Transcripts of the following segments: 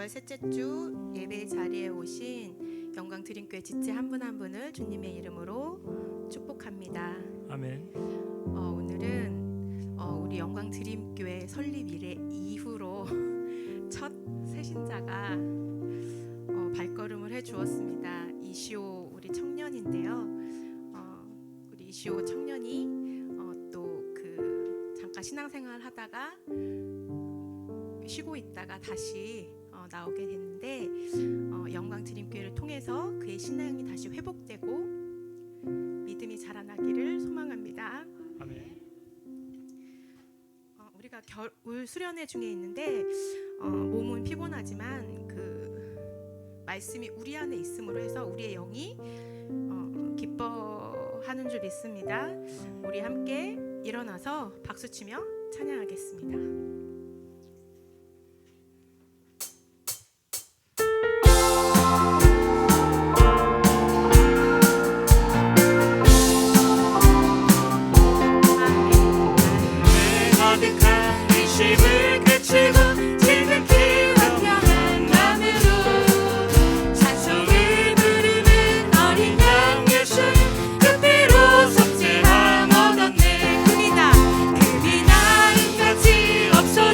셋째 주 예배 자리에 오신 영광드림교회 지체 한 분 한 분을 주님의 이름으로 축복합니다. 아멘. 오늘은 우리 영광드림교회 설립 이후로 첫 새신자가 발걸음을 해주었습니다. 이시오 우리 청년인데요. 우리 이시오 청년이 또 잠깐 신앙생활 하다가 쉬고 있다가 다시 나오게 됐는데 영광드림교회를 통해서 그의 신앙이 다시 회복되고 믿음이 자라나기를 소망합니다. 아멘. 우리가 겨울 수련회 중에 있는데 몸은 피곤하지만 말씀이 우리 안에 있음으로 해서 우리의 영이 기뻐하는 줄 믿습니다. 우리 함께 일어나서 박수치며 찬양하겠습니다. 힘을 그치고 지극히 화평한 마음으로 찬송을 부르는 어린 양 예수 그 피로 속죄함 얻었네. 금이 나은 가치 없어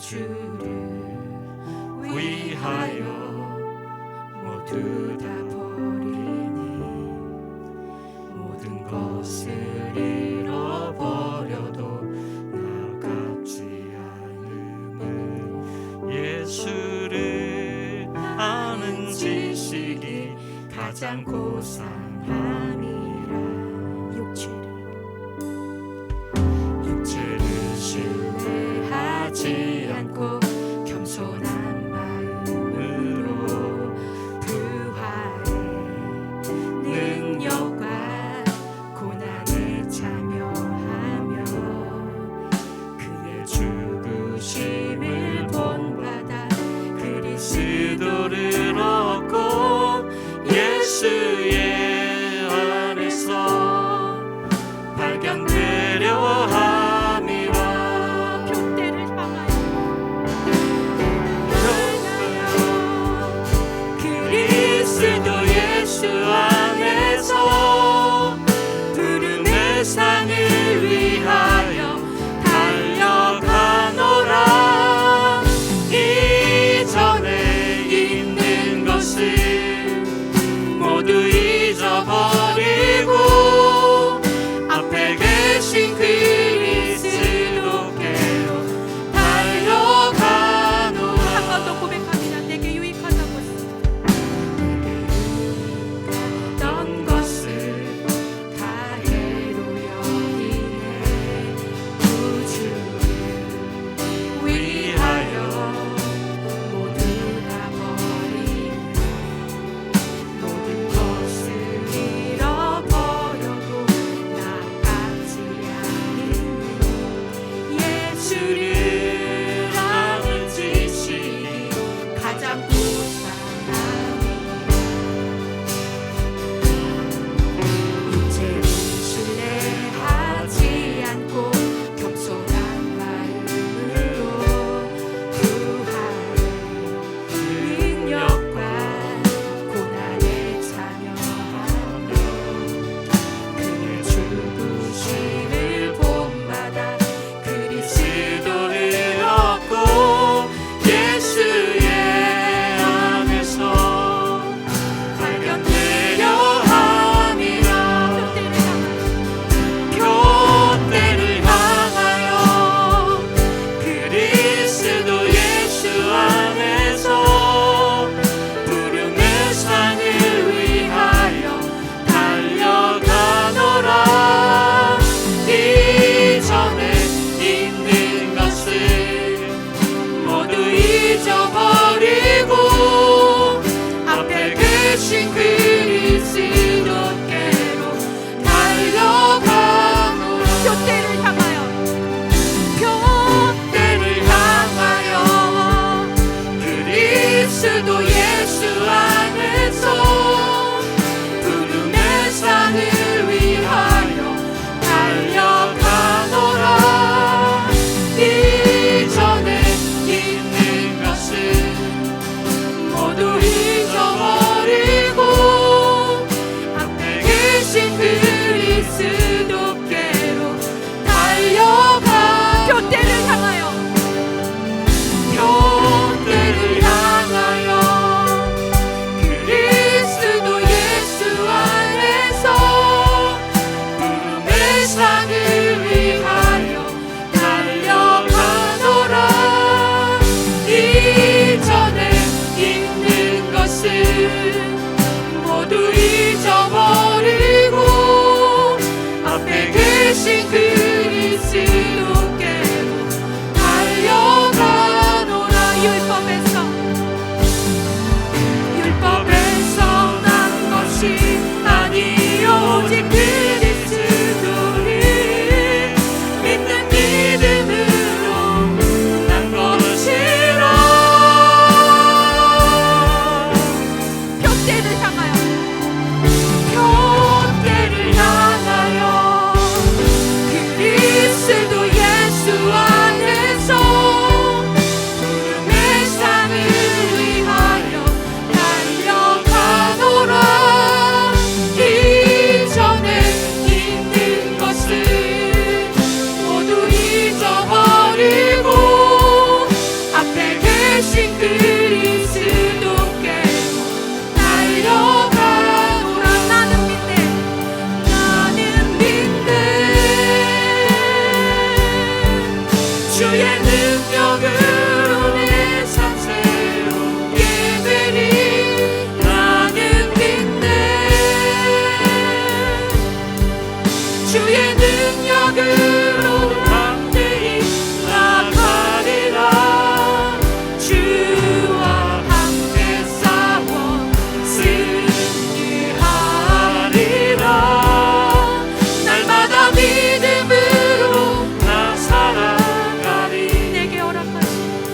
예수를 위하여 모두 다 버리니 모든 것을 잃어버려도 나같지 않음은 예수를 아는 지식이 가장 고상함이라. 육체를 신뢰하지 않고 겸손한 마음으로 부활의 능력과 고난에 참여하며 그의 죽으심을 본받아 그리스도를 얻고 예수의 안에서 발견되려 함이라. 표대를 향하여 그리스도 예수 안에서 부름의 상을 위하여 달려가 능력으로 내 삶 새롭게 되리 나는 믿네 주의 능력으로 담대히 나가리라 주와 함께 싸워 승리하리라 날마다 믿음으로 나 살아가리 내게 허락하신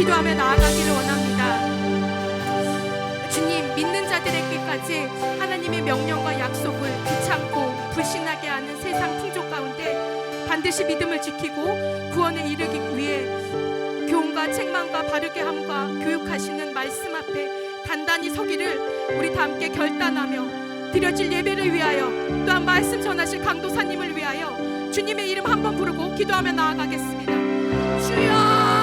기도하며 나아가기를 원합니다. 주님, 믿는 자들에게까지 하나님의 명령과 약속을 귀찮고 불신하게 하는 세상 풍조 가운데 반드시 믿음을 지키고 구원에 이르기 위해 교훈과 책망과 바르게 함과 교육하시는 말씀 앞에 단단히 서기를 우리 다 함께 결단하며 드려질 예배를 위하여, 또한 말씀 전하실 강도사님을 위하여 주님의 이름 한번 부르고 기도하며 나아가겠습니다. 주여!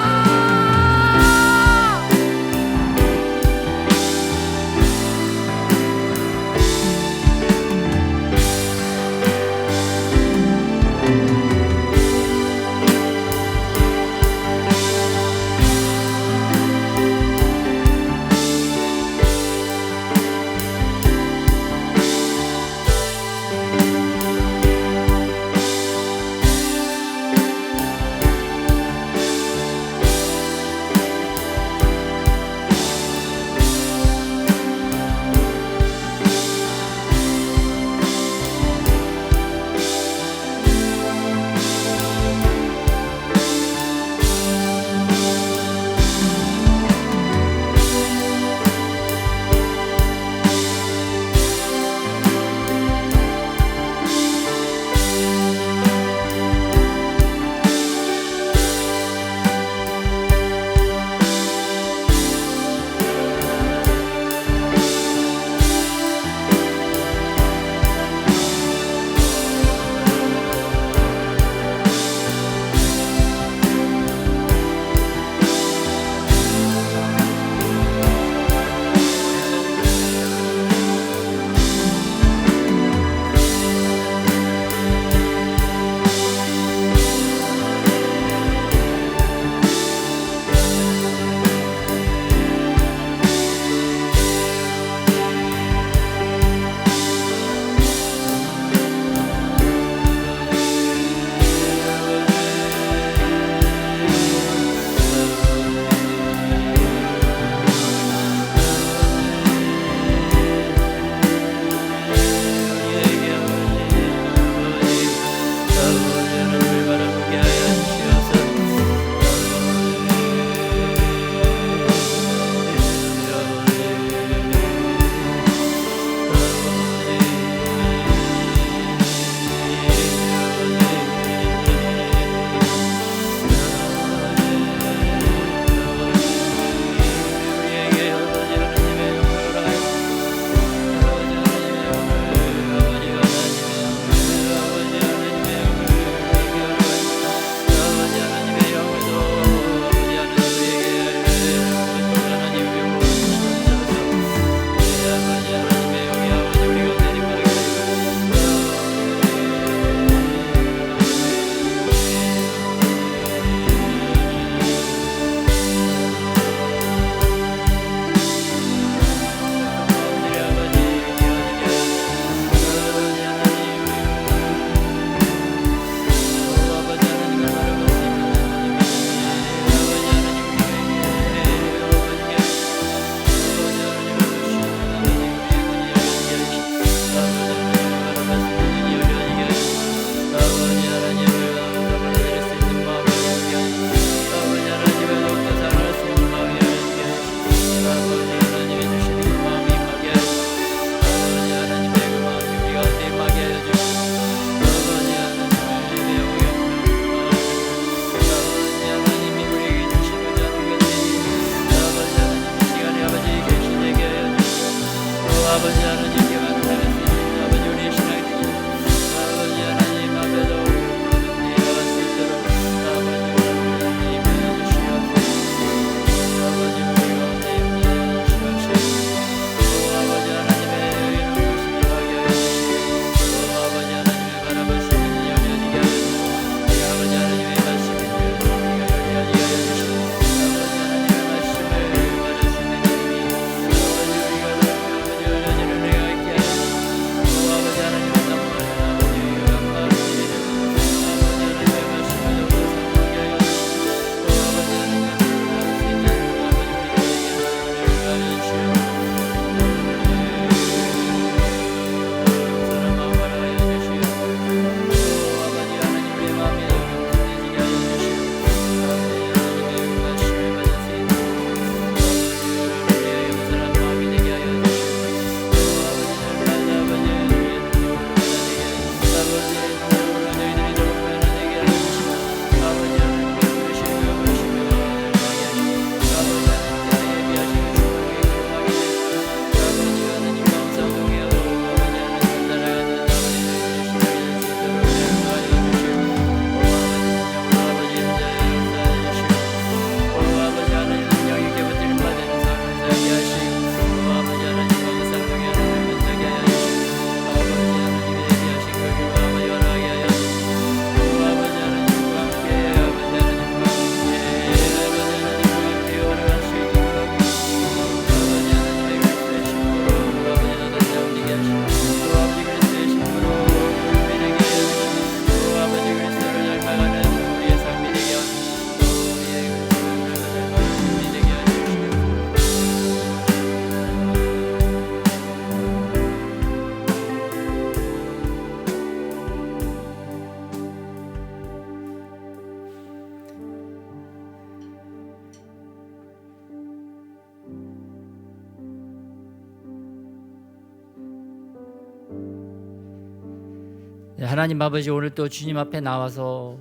하나님 아버지, 오늘 또 주님 앞에 나와서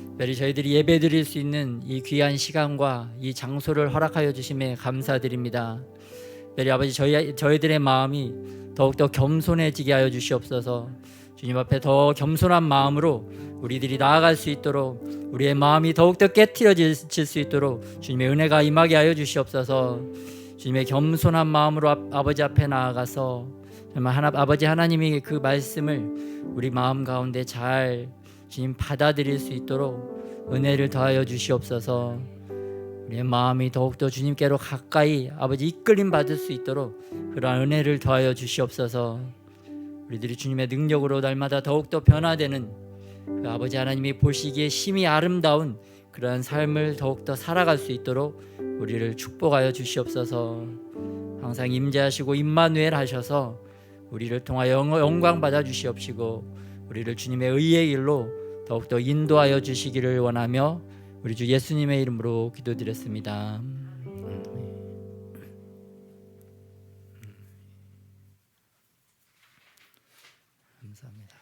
특별히 저희들이 예배 드릴 수 있는 이 귀한 시간과 이 장소를 허락하여 주심에 감사드립니다. 특별히 아버지, 저희들의 마음이 더욱더 겸손해지게 하여 주시옵소서. 주님 앞에 더 겸손한 마음으로 우리들이 나아갈 수 있도록, 우리의 마음이 더욱더 깨트려질 수 있도록 주님의 은혜가 임하게 하여 주시옵소서. 주님의 겸손한 마음으로 아버지 앞에 나아가서 정말 아버지 하나님이 그 말씀을 우리 마음 가운데 잘 주님 받아들일 수 있도록 은혜를 더하여 주시옵소서. 우리의 마음이 더욱더 주님께로 가까이 아버지 이끌림 받을 수 있도록 그러한 은혜를 더하여 주시옵소서. 우리들이 주님의 능력으로 날마다 더욱더 변화되는 그 아버지 하나님이 보시기에 심히 아름다운 그러한 삶을 더욱더 살아갈 수 있도록 우리를 축복하여 주시옵소서. 항상 임재하시고 임마누엘 하셔서 우리를 통하여 영광 받아 주시옵시고 우리를 주님의 의의 길로 더욱더 인도하여 주시기를 원하며 우리 주 예수님의 이름으로 기도드렸습니다. 감사합니다.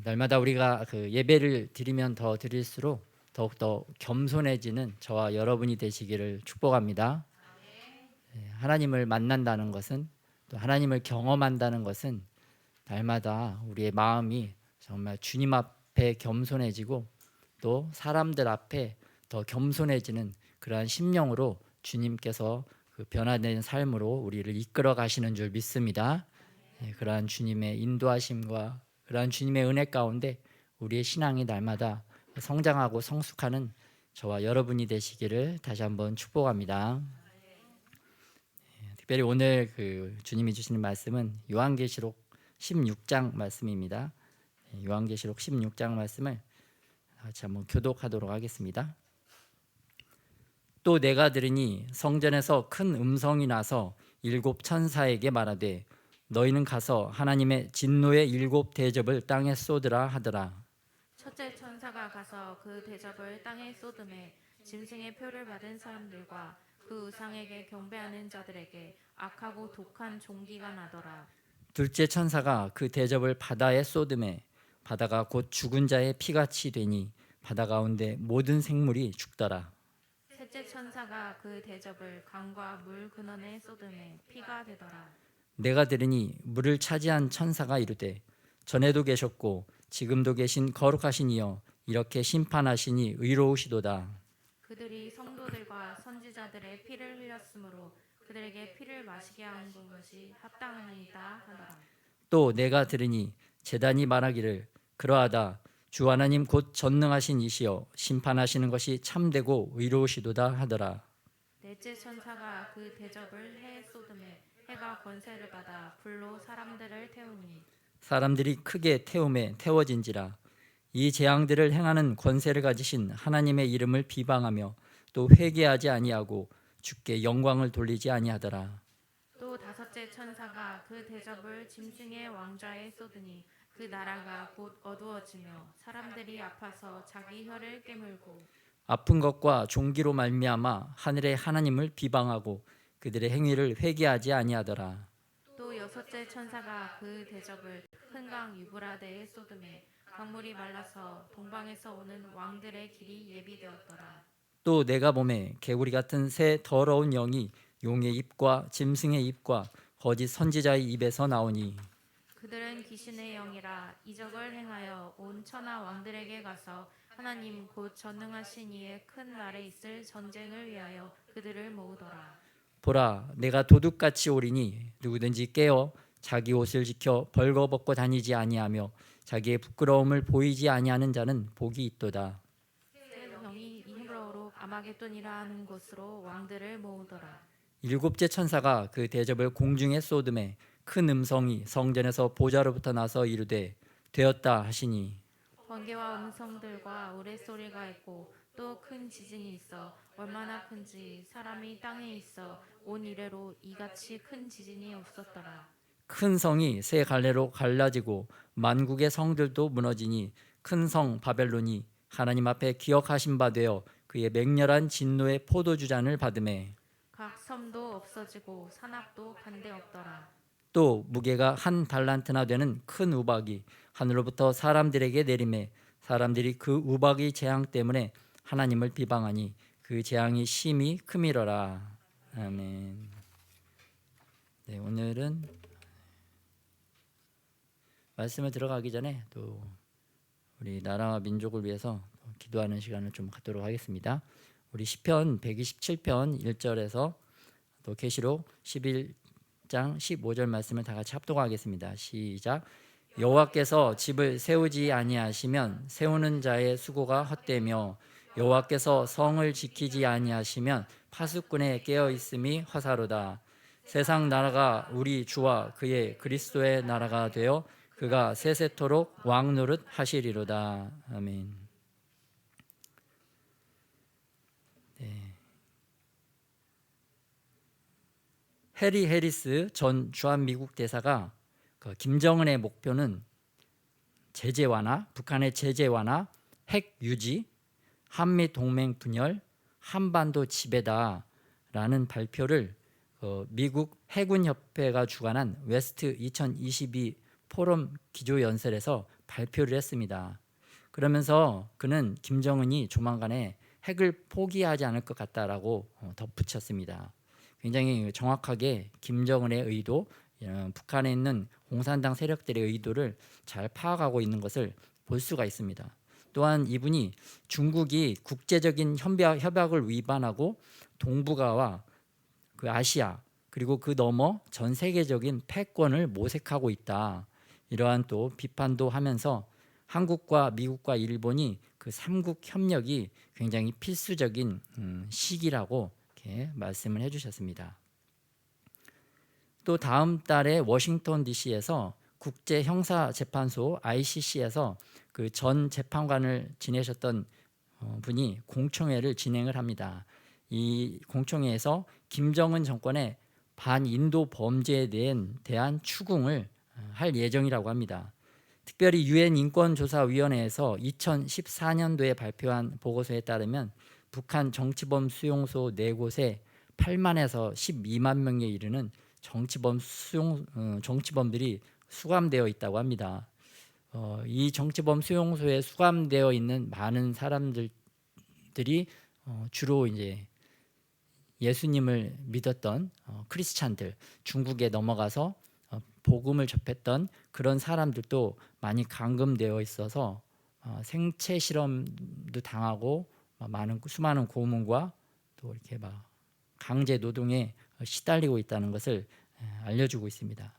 날마다 우리가 그 예배를 드리면 더 드릴수록 더욱더 겸손해지는 저와 여러분이 되시기를 축복합니다. 하나님을 만난다는 것은, 또 하나님을 경험한다는 것은 날마다 우리의 마음이 정말 주님 앞에 겸손해지고 또 사람들 앞에 더 겸손해지는 그러한 심령으로 주님께서 그 변화된 삶으로 우리를 이끌어 가시는 줄 믿습니다. 그러한 주님의 인도하심과 그러한 주님의 은혜 가운데 우리의 신앙이 날마다 성장하고 성숙하는 저와 여러분이 되시기를 다시 한번 축복합니다. 특별히 오늘 그 주님이 주시는 말씀은 요한계시록 16장 말씀입니다. 요한계시록 16장 말씀을 같이 한번 교독하도록 하겠습니다. 또 내가 들으니 성전에서 큰 음성이 나서 7 천사에게 말하되 너희는 가서 하나님의 진노의 7 대접을 땅에 쏟으라 하더라. 첫째 천사가 가서 그 대접을 땅에 쏟음에 짐승의 표를 받은 사람들과 그 우상에게 경배하는 자들에게 악하고 독한 종기가 나더라. 둘째 천사가 그 대접을 바다에 쏟음에 바다가 곧 죽은 자의 피같이 되니 바다 가운데 모든 생물이 죽더라. 셋째 천사가 그 대접을 강과 물 근원에 쏟음에 피가 되더라. 내가 들으니 물을 차지한 천사가 이르되 전에도 계셨고 지금도 계신 거룩하신 이여 이렇게 심판하시니 의로우시도다. 그들이 성도들과 선지자들의 피를 흘렸으므로 그들에게 피를 마시게 하는 것이 합당하니이다 하더라. 또 내가 들으니 제단이 말하기를 그러하다 주 하나님 곧 전능하신 이시여 심판하시는 것이 참되고 의로우시도다 하더라. 넷째 천사가 그 대접을 해에 쏟음에 해가 권세를 받아 불로 사람들을 태우니 사람들이 크게 태움에 태워진지라. 이 재앙들을 행하는 권세를 가지신 하나님의 이름을 비방하며 또 회개하지 아니하고 주께 영광을 돌리지 아니하더라. 또 다섯째 천사가 그 대접을 짐승의 왕좌에 쏟으니 그 나라가 곧 어두워지며 사람들이 아파서 자기 혀를 깨물고 아픈 것과 종기로 말미암아 하늘의 하나님을 비방하고 그들의 행위를 회개하지 아니하더라. 또 여섯째 천사가 그 대접을 큰 강 유브라데에 쏟음에 강물이 말라서 동방에서 오는 왕들의 길이 예비되었더라. 또 내가 보매 개구리 같은 새 더러운 영이 용의 입과 짐승의 입과 거짓 선지자의 입에서 나오니 그들은 귀신의 영이라 이적을 행하여 온 천하 왕들에게 가서 하나님 곧 전능하신 이의 큰 날에 있을 전쟁을 위하여 그들을 모으더라. 보라 내가 도둑같이 오리니 누구든지 깨어 자기 옷을 지켜 벌거벗고 다니지 아니하며 자기의 부끄러움을 보이지 아니하는 자는 복이 있도다. 새 영이 히브리어로 아마겟돈이라 하는 곳으로 왕들을 모으더라. 일곱째 천사가 그 대접을 공중에 쏟음에 큰 음성이 성전에서 보좌로부터 나서 이르되 되었다 하시니 번개와 음성들과 우레소리가 있고 또 큰 지진이 있어 얼마나 큰지 사람이 땅에 있어 온 이래로 이같이 큰 지진이 없었더라. 큰 성이 세 갈래로 갈라지고 만국의 성들도 무너지니 큰 성 바벨론이 하나님 앞에 기억하신 바 되어 그의 맹렬한 진노의 포도주 잔을 받음에 각 섬도 없어지고 산악도 간데 없더라. 또 무게가 1달란트나 되는 큰 우박이 하늘로부터 사람들에게 내리매 사람들이 그 우박의 재앙 때문에 하나님을 비방하니 그 재앙이 심히 크미러라. 아멘. 네, 오늘은 말씀을 들어가기 전에 또 우리 나라와 민족을 위해서 기도하는 시간을 좀 갖도록 하겠습니다. 우리 시편 127편 1절에서 또 계시록 11장 15절 말씀을 다 같이 합독하겠습니다. 시작. 여호와께서 집을 세우지 아니하시면 세우는 자의 수고가 헛되며 여호와께서 성을 지키지 아니하시면 파수꾼의 깨어 있음이 허사로다. 세상 나라가 우리 주와 그의 그리스도의 나라가 되어 그가 세세토록 왕 노릇 하시리로다. 아멘. 네. 해리 해리스 전 주한미국 대사가 김정은의 목표는 제재 완화, 북한의 제재 완화, 핵 유지, 한미 동맹 분열, 한반도 지배다라는 발표를 미국 해군협회가 주관한 웨스트 2022 포럼 기조연설에서 발표를 했습니다. 그러면서 그는 김정은이 조만간에 핵을 포기하지 않을 것 같다라고 덧붙였습니다. 굉장히 정확하게 김정은의 의도, 북한에 있는 공산당 세력들의 의도를 잘 파악하고 있는 것을 볼 수가 있습니다. 또한 이분이 중국이 국제적인 협약을 위반하고 동북아와 그 아시아 그리고 그 너머 전 세계적인 패권을 모색하고 있다. 이러한 또 비판도 하면서 한국과 미국과 일본이 그 삼국 협력이 굉장히 필수적인 시기라고 이렇게 말씀을 해주셨습니다. 또 다음 달에 워싱턴 DC에서 국제형사재판소 ICC에서 그 전 재판관을 지내셨던 분이 공청회를 진행을 합니다. 이 공청회에서 김정은 정권의 반인도 범죄에 대한 추궁을 할 예정이라고 합니다. 특별히 유엔 인권조사위원회에서 2014년도에 발표한 보고서에 따르면 북한 정치범 수용소 4곳에 8만에서 12만 명에 이르는 정치범들이 수감되어 있다고 합니다. 이 정치범 수용소에 수감되어 있는 많은 사람들이 주로 이제 예수님을 믿었던 크리스찬들, 중국에 넘어가서 복음을 접했던 그런 사람들도 많이 감금되어 있어서 생체 실험도 당하고 수많은 고문과 또 이렇게 막 강제 노동에 시달리고 있다는 것을 알려주고 있습니다.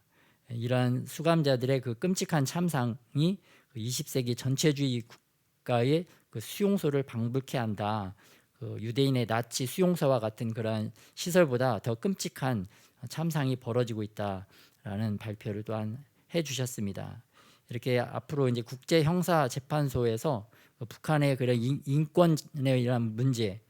이러한 수감자들의 그 끔찍한 참상이 20세기 전체주의 국가의 그 수용소를 방불케 한다. 그 유대인의 나치 수용소와 같은 그러한 시설보다 더 끔찍한 참상이 벌어지고 있다라는 발표를 또한 해주셨습니다. 이렇게 앞으로 이제 국제형사재판소에서 북한의 그런 인권에 이런 문제,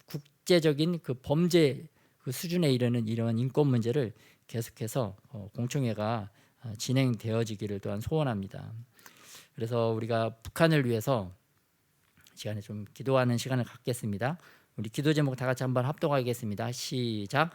국제적인 그 범죄 그 수준에 이르는 이런 인권 문제를 계속해서 공청회가 진행되어지기를 또한 소원합니다. 그래서 우리가 북한을 위해서 시간에 좀 기도하는 시간을 갖겠습니다. 우리 기도 제목 다 같이 한번 합독하겠습니다. 시작.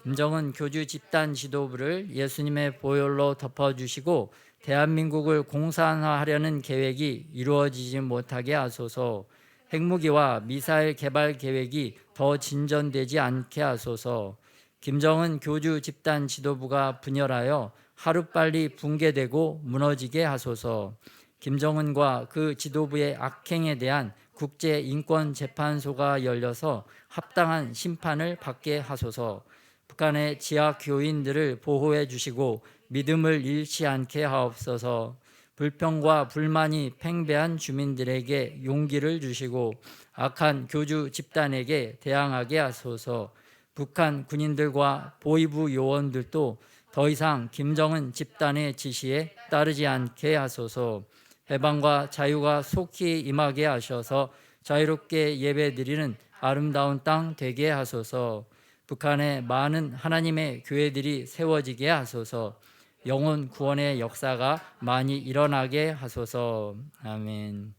김정은 교주 집단 지도부를 예수님의 보혈로 덮어주시고 대한민국을 공산화하려는 계획이 이루어지지 못하게 하소서. 핵무기와 미사일 개발 계획이 더 진전되지 않게 하소서. 김정은 교주 집단 지도부가 분열하여 하루빨리 붕괴되고 무너지게 하소서. 김정은과 그 지도부의 악행에 대한 국제인권재판소가 열려서 합당한 심판을 받게 하소서. 북한의 지하 교인들을 보호해 주시고 믿음을 잃지 않게 하옵소서. 불평과 불만이 팽배한 주민들에게 용기를 주시고 악한 교주 집단에게 대항하게 하소서. 북한 군인들과 보위부 요원들도 더 이상 김정은 집단의 지시에 따르지 않게 하소서. 해방과 자유가 속히 임하게 하셔서 자유롭게 예배드리는 아름다운 땅 되게 하소서. 북한에 많은 하나님의 교회들이 세워지게 하소서. 영혼 구원의 역사가 많이 일어나게 하소서. 아멘.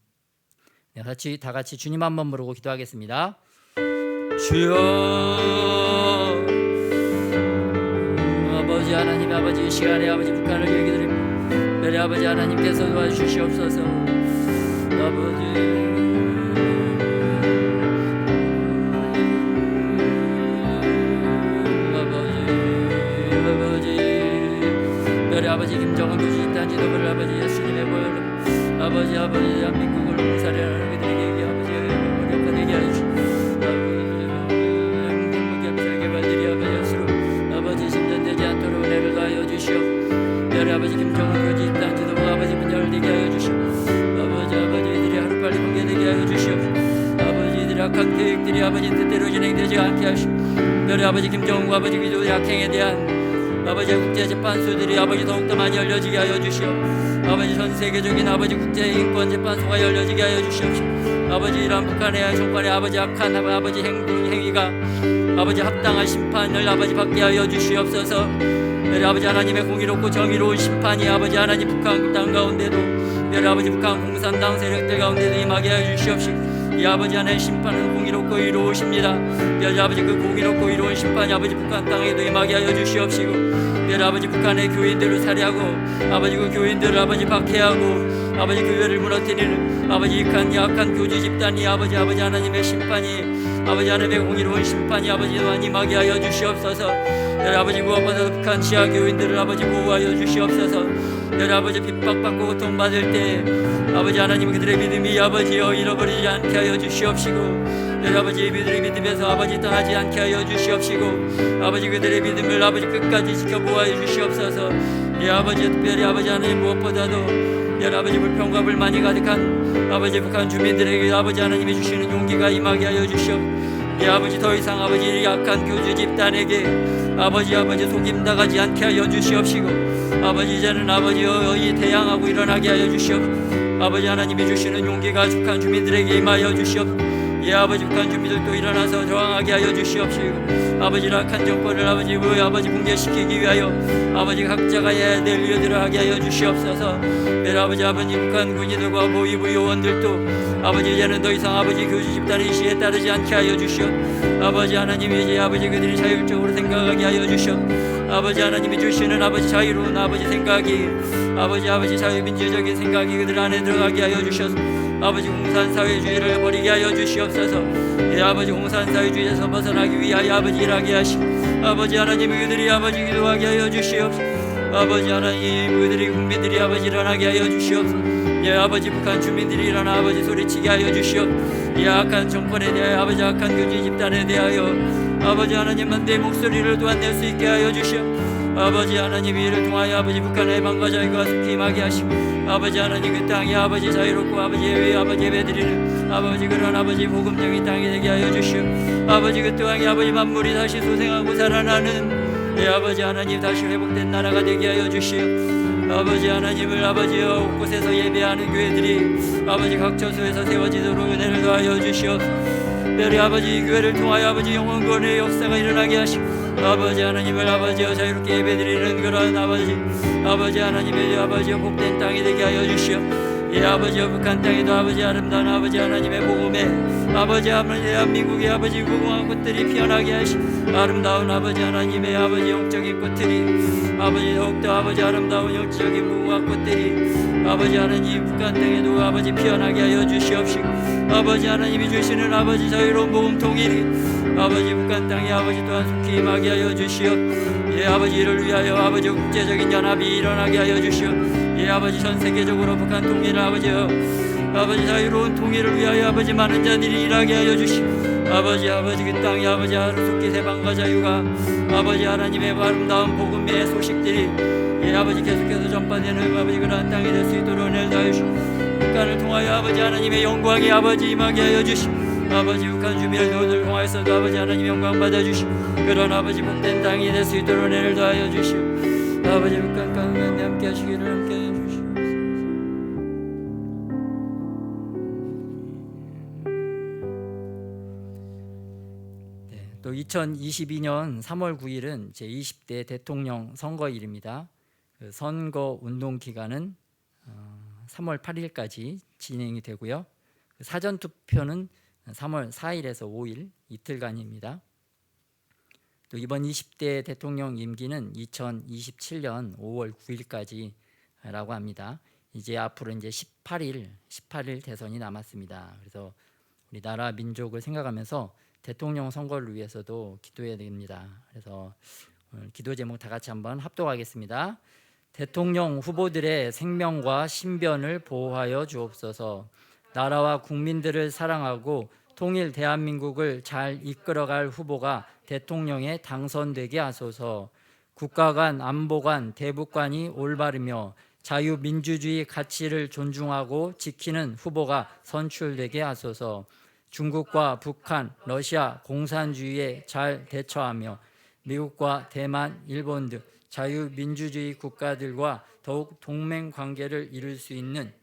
네, 다 같이 주님 한번 부르고 기도하겠습니다. 주여, 아버지 아버지 하나님 아버지 이 시간에 아버지 북한을 얘기드립니다. 메리 아버지 하나님께서 도와주시옵소서. 아버지 아버지 김정은 교주 집단 지도부를 아버지 예수님의 보혈로 아버지 대한민국을 봉사하는 그들에게 아버지 어렵게 하여 주시고 행복하게 개발들이 아버지 스스로 아버지 심전되지 않도록 은혜를 더하여 주시오. 별의 아버지 김정은 교주 집단 지도부 아버지 분열되게 하여 주시오. 아버지 이들이 하루빨리 붕괴되게 하여 주시오. 아버지 이들의 악한 계획들이 아버지 뜻대로 진행되지 않게 하시오. 별의 아버지 김정은 아버지 기도 약행에 대한 아버지 국제재판소들이 아버지 더욱더 많이 열려지게 하여 주시오. 아버지 전 세계적인 아버지 국제인권재판소가 열려지게 하여 주시옵시오. 아버지 이러한 북한의 정권의 아버지 악한 아버지 행위가 아버지 합당한 심판을 아버지 받게 하여 주시옵소서. 아버지 하나님의 공의롭고 정의로운 심판이 아버지 하나님 북한 땅 가운데도 아버지 북한 공산당 세력들 가운데도 임하게 하여 주시옵시고 이 아버지 하나님의 심판은 공의롭고 의로우십니다. 아버지 그 공의롭고 의로운 심판이 아버지 북한 땅에도 임하게 하여 주시옵시고 아버지 북한의 교인들을 살해하고 아버지 그 교인들을 아버지 박해하고 아버지 교회를 무너뜨리는 아버지 약한 교주 집단이 아버지 하나님의 심판이 아버지 하나님의 공의로운 심판이 아버지만 임하게 하여 주시옵소서. 아버지 무엇보다도 북한 지하 교인들을 아버지 보호하여 주시옵소서. 아버지 핍박받고 고통받을 때 아버지 하나님 그들의 믿음이 아버지여 잃어버리지 않게 하여 주시옵시고 아버지 그들의 믿음에서 아버지 떠나지 않게 하여 주시옵시고 아버지 그들의 믿음을 아버지 끝까지 지켜보아여 주시옵소서. 아버지 특별히 아버지 하나님 무엇보다도 아버지 불평과 불만이 가득한 아버지 북한 주민들에게 아버지 하나님이 주시는 용기가 임하게 하여 주시옵소서. 아버지 더 이상 아버지 약한 교주 집단에게 아버지 속임당하지 않게 하여 주시옵시고 아버지 이제는 아버지여 이 대항하고 일어나게 하여 주시옵소서. 아버지 하나님이 주시는 용기가 북한 주민들에게 임하여 주시옵소서. 아버지 북한 주민들도 일어나서 저항하게 하여 주시옵시고 아버지 악한 정권을 아버지 붕괴시키기 위하여 아버지 각자가 해야 될 일들을 하게 하여 주시옵소서. 아버지 북한 군인들과 모의부 요원들도 아버지 이제는 더 이상 아버지 교주 집단의 시에 따르지 않게 하여 주시옵. 아버지 하나님이 이제 아버지 그들이 자율적으로 생각하게 하여 주시옵. 아버지 하나님이 주시는 아버지 자유로운 아버지 생각이 아버지 자유민주적인 생각이 그들 안에 들어가게 하여 주셔서 아버지 공산사회주의를 버리게 하여 주시옵소서. 아버지 공산사회주의에서 벗어나기 위하여 아버지 일하게 하시고 아버지 하나님이 그들이 아버지 기도하게 하여 주시옵소서. 아버지 하나님 그들이 국민들이 아버지 일어나게 하여 주시옵소서. 아버지 북한 주민들이 일어나 아버지 소리치게 하여 주시옵소서. 악한 정권에 대하여 아버지 악한 교주 집단에 대하여 아버지 하나님만 내 목소리를 또한 낼 수 있게 하여 주시옵소서. 아버지 하나님 이를 통하여 아버지 북한의 해방과 자유가 속히 임하게 하시고 아버지 하나님 그 땅이 아버지 자유롭고 아버지 예배드리는 아버지 그런 아버지 복음적인 땅이 되게 하여 주시오. 아버지 그 땅이 아버지 만물이 다시 소생하고 살아나는 아버지 하나님 다시 회복된 나라가 되게 하여 주시오. 아버지 하나님을 아버지여 곳곳에서 예배하는 교회들이 아버지 각 처소에서 세워지도록 은혜를 더하여 주시오. 특별히 아버지 이 교회를 통하여 아버지 영원권의 역사가 일어나게 하시고 아버지 하나님을 아버지여 자유롭게 예배드리는 그런 아버지 하나님의 아버지여 복된 땅이 되게 하여 주시오. 아버지여 북한 땅에도 아버지 아름다운 아버지 하나님의 복음에 아버지 대한민국의 아버지 무궁한 꽃들이 피어나게 하시고 아름다운 아버지 하나님의 아버지 영적인 꽃들이 아버지 더욱더 아버지 아름다운 영적인 무궁한 꽃들이 아버지 하나님 북한 땅에도 아버지 피어나게 하여 주시옵시고 아버지 하나님이 주시는 아버지 자유로운 복음 통일이 아버지 북한 땅에 아버지 또한 속히 임하게 하여 주시옵. 아버지 이를 위하여 아버지 국제적인 연합이 일어나게 하여 주시옵. 아버지 전 세계적으로 북한 통일을 아버지여 아버지 자유로운 통일을 위하여 아버지 많은 자들이 일하게 하여 주시옵. 아버지 그 땅에 아버지 하루속히 해방과 자유가 아버지 하나님의 아름다운 복음의 소식들이 아버지 계속해서 전파되는 아버지 그러한 땅이 될 수 있도록 은혜를 더하여 주시옵. 북한을 통하여 아버지 하나님의 영광이 아버지 임하게 하여 주시옵. 아버지 북한 주민들을 통하여서도 아버지 하나님 영광 받아주시오. 그런 아버지 복된 땅이 될 수 있도록 은혜를 더하여 주시오. 아버지 북한 가운데 함께 하시기를 함께 하여 주시오. 또 2022년 3월 9일은 제20대 대통령 선거일입니다. 그 선거 운동 기간은 3월 8일까지 진행이 되고요. 사전 투표는 3월 4일에서 5일 이틀간입니다. 또 이번 20대 대통령 임기는 2027년 5월 9일까지라고 합니다. 이제 앞으로 이제 18일 대선이 남았습니다. 그래서 우리 나라 민족을 생각하면서 대통령 선거를 위해서도 기도해야 됩니다. 그래서 오늘 기도 제목 다 같이 한번 합독하겠습니다. 대통령 후보들의 생명과 신변을 보호하여 주옵소서. 나라와 국민들을 사랑하고 통일 대한민국을 잘 이끌어갈 후보가 대통령에 당선되게 하소서. 국가 간, 안보 관, 대북 관이 올바르며 자유민주주의 가치를 존중하고 지키는 후보가 선출되게 하소서. 중국과 북한, 러시아 공산주의에 잘 대처하며 미국과 대만, 일본 등 자유민주주의 국가들과 더욱 동맹 관계를 이룰 수 있는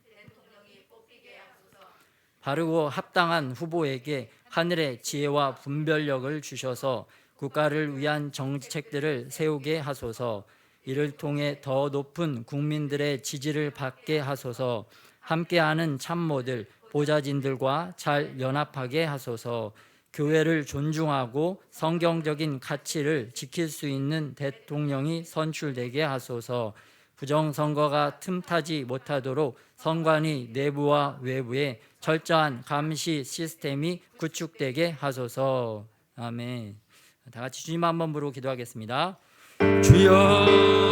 바르고 합당한 후보에게 하늘의 지혜와 분별력을 주셔서 국가를 위한 정책들을 세우게 하소서. 이를 통해 더 높은 국민들의 지지를 받게 하소서. 함께하는 참모들, 보좌진들과 잘 연합하게 하소서. 교회를 존중하고 성경적인 가치를 지킬 수 있는 대통령이 선출되게 하소서. 부정선거가 틈타지 못하도록 선관위 내부와 외부에 철저한 감시 시스템이 구축되게 하소서. 아멘. 다 같이 주님 한번 부르고 기도하겠습니다. 주여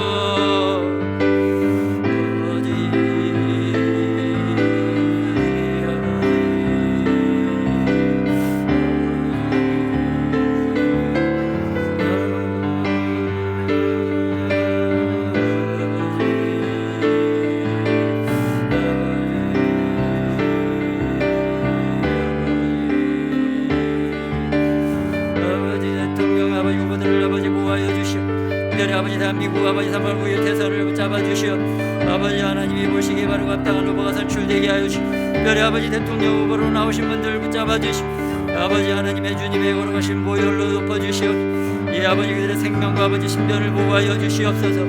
아버지 대한민국 아버지 3월 9일 대선을 붙잡아 주시어 아버지 하나님이 보시기에 바르고 합당한 후보가 선출되게 하여 주시오. 특별히 아버지 대통령 후보로 나오신 분들 붙잡아 주시오. 아버지 하나님의 주님의 거룩하신 보혈로 높여주시오. 이 아버지 그들의 생명과 아버지 신변을 보호하여 주시옵소서.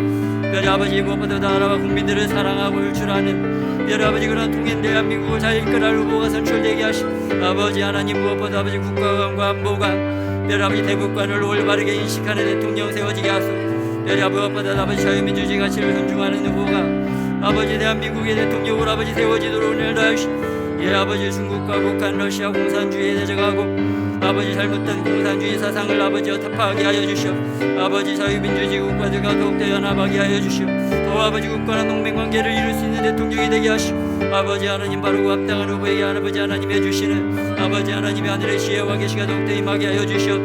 특별히 아버지 무엇보다 나라와 국민들을 사랑하고 율출하는 특별히 아버지 그런 통일 대한민국을 잘 이끌어갈 후보가 선출되게 하시오. 아버지 하나님 무엇보다 아버지 국가관과 안보관 특별히 아버지 대북관을 올바르게 인식하는 대통령 세워지게 하소서. 특별히 무엇보다 아버지 자유민주주의 가치를 존중하는 후보가 아버지 대한민국의 대통령으로 아버지 세워지도록 오늘도 하시오. 예 아버지 중국과 북한 러시아 공산주의에 대적하고 아버지 잘못된 공산주의 사상을 아버지 타파하게 하여 주시오. 아버지 자유민주주의 국가들과 더욱더 연합하게 하여 주시오. 또 아버지 국가와 동맹관계를 이룰 수 있는 대통령이 되게 하시오. 아버지 하나님 바르고 합당한 후보에게 아버지 하나님 해주시는 아버지 하나님의 하늘의 지혜와 계시가 더욱더 임하게 하여 주시오.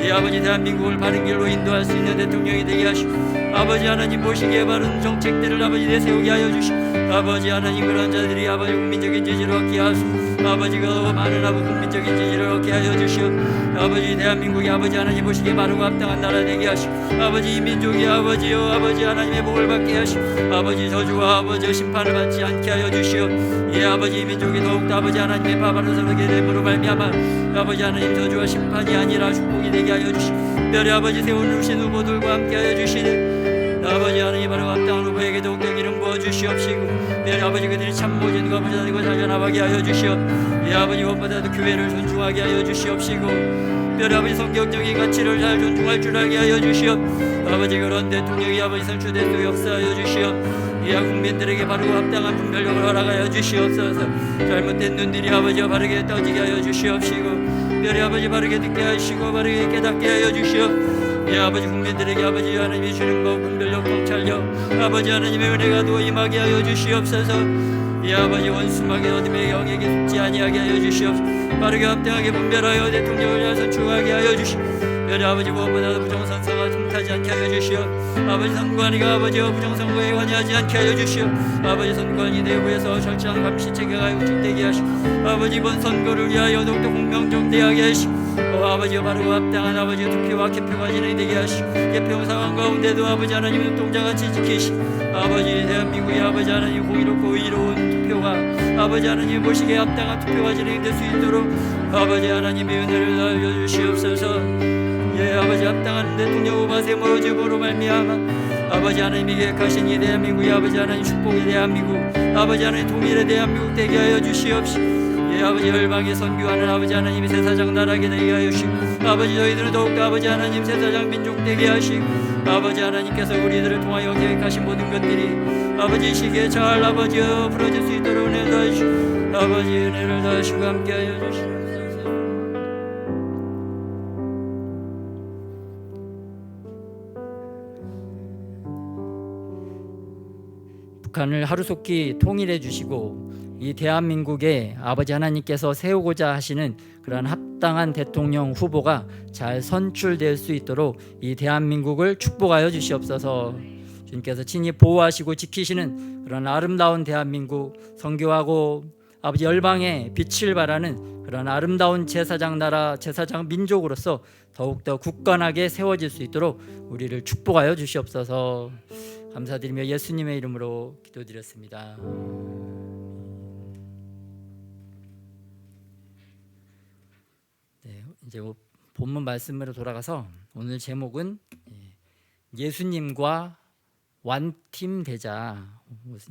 이 아버지 대한민국을 바른 길로 인도할 수 있는 대통령이 되게 하시오. 아버지 하나님 보시기에 바른 정책들을 아버지 내세우게 하여 주시오. 아버지 하나님 그런 자들이 아버지 국민적인 지지를 얻게 하시오. 아버지가 많은 아버지 국민적인 지지를 얻게 하여 주시오. 아버지 대한민국이 아버지 하나님 보시기에 바르고 합당한 나라 되게 하시오. 아버지 이 민족이 아버지여 아버지 하나님의 복을 받게 하시오. 아버지 저주와 아버지 심판을 받지 않게 하여 주시오. 예 아버지 이 민족이 더욱더 아버지 하나님의 바바로 서게 됨으로 말미암아 아버지 하나님 저주와 심판이 아니라 축복이 되게 하여 주시오. 특별히 아버지 세워주신 후보들과 함께 하여 주시는 아버지 하나님 바로 합당한 후보에게 더욱더 기름 부어 주시옵시고 특별히 아버지 그들이 참모진과 아버지 하나님과 잘 연합하게 하여 주시옵. 예 아버지 무엇보다도 교회를 존중하게 하여 주시옵시고 특별히 아버지 성경적인 가치를 잘 존중할 줄 알게 하여 주시옵. 아버지 그런 대통령이 아버지 선출된 역사하여 주시옵. 이 국민들에게 바르고 합당한 분별력을 허락하여 주시옵소서. 잘못된 눈들이 아버지와 바르게 떠지게 하여 주시옵시고 특별히 아버지 바르게 듣게 하시고 바르게 깨닫게 하여 주시옵. 이 아버지 국민들에게 아버지 하나님이 주는 것 분별력 통찰력 아버지 하나님의 은혜가 더 임하게 하여 주시옵소서. 이 아버지 원수막의 어둠의 영에게 속지 아니하게 하여 주시옵소서. 바르게 합당하게 분별하여 대통령을 위하여 선출하게 하여 주시옵소서. 특별히 아버지 무엇보다도 부정선거가 틈타지 않게 하여 주시오. 아버지 선관위가 아버지와 부정선거에 관여하지 않게 하여 주시오. 아버지 선관위 내부에서 철저한 감시 체계가 구축되게 하시오. 아버지 이번 선거를 위하여 더욱더 공명정대하게 하시오. 아버지와 바르고 합당한 아버지 투표와 개표가 진행되게 하시오. 개표 상황 가운데도 아버지 하나님 눈동자같이 지키시오. 아버지 대한민국의 아버지 하나님 공의롭고 의로운 투표가 아버지 하나님 보시기에 합당한 투표가 진행될 수 있도록 아버지 하나님의 은혜를 알려주시옵소서. 예 아버지 합당한 대통령 후보 세워짐으로 말미암아 아버지 하나님이 계획하신 이 대한민국의 아버지 하나님 축복의 대한민국 아버지 하나님 통일의 대한민국 되게 하여 주시옵시오. 예 아버지 열방에 선교하는 아버지 하나님이 제사장 나라게 되게 하시고 아버지 저희들은 더욱더 아버지 하나님 제사장 민족 되게 하시고 아버지 하나님께서 우리들을 통하여 계획하신 모든 것들이 아버지 시기에 잘 아버지 풀어질 수 있도록 은혜를 다하시고 아버지 은혜를 다하시고 함께하여 주시옵소서. 북한을 하루속히 통일해 주시고 이 대한민국에 아버지 하나님께서 세우고자 하시는 그러한 합당한 대통령 후보가 잘 선출될 수 있도록 이 대한민국을 축복하여 주시옵소서. 주님께서 친히 보호하시고 지키시는 그런 아름다운 대한민국, 선교하고 아버지 열방에 빛을 발하는 그런 아름다운 제사장 나라, 제사장 민족으로서 더욱더 굳건하게 세워질 수 있도록 우리를 축복하여 주시옵소서. 감사드리며 예수님의 이름으로 기도드렸습니다. 네, 이제 본문 말씀으로 돌아가서 오늘 제목은 예수님과 완팀 되자,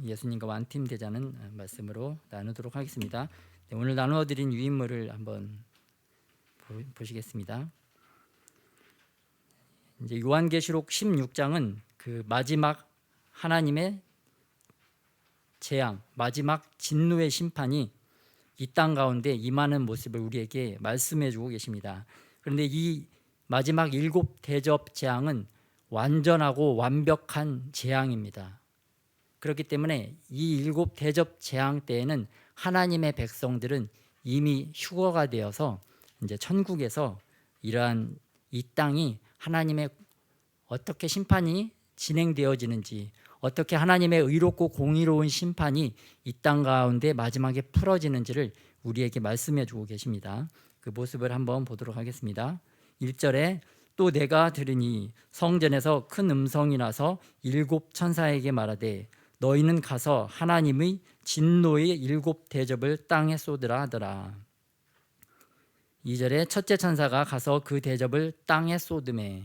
예수님과 완팀 되자는 말씀으로 나누도록 하겠습니다. 네, 오늘 나누어드린 유인물을 한번 보시겠습니다. 이제 요한계시록 16장은 그 마지막 하나님의 재앙, 마지막 진노의 심판이 이 땅 가운데 임하는 모습을 우리에게 말씀해주고 계십니다. 그런데 이 마지막 7 대접 재앙은 완전하고 완벽한 재앙입니다. 그렇기 때문에 이 7 대접 재앙 때에는 하나님의 백성들은 이미 휴거가 되어서 이제 천국에서 이러한 이 땅이 하나님의 어떻게 심판이 진행되어지는지, 어떻게 하나님의 의롭고 공의로운 심판이 이 땅 가운데 마지막에 풀어지는지를 우리에게 말씀해 주고 계십니다. 그 모습을 한번 보도록 하겠습니다. 1절에 또 내가 들으니 성전에서 큰 음성이 나서 7 천사에게 말하되 너희는 가서 하나님의 진노의 7 대접을 땅에 쏟으라 하더라. 2절에 첫째 천사가 가서 그 대접을 땅에 쏟음에,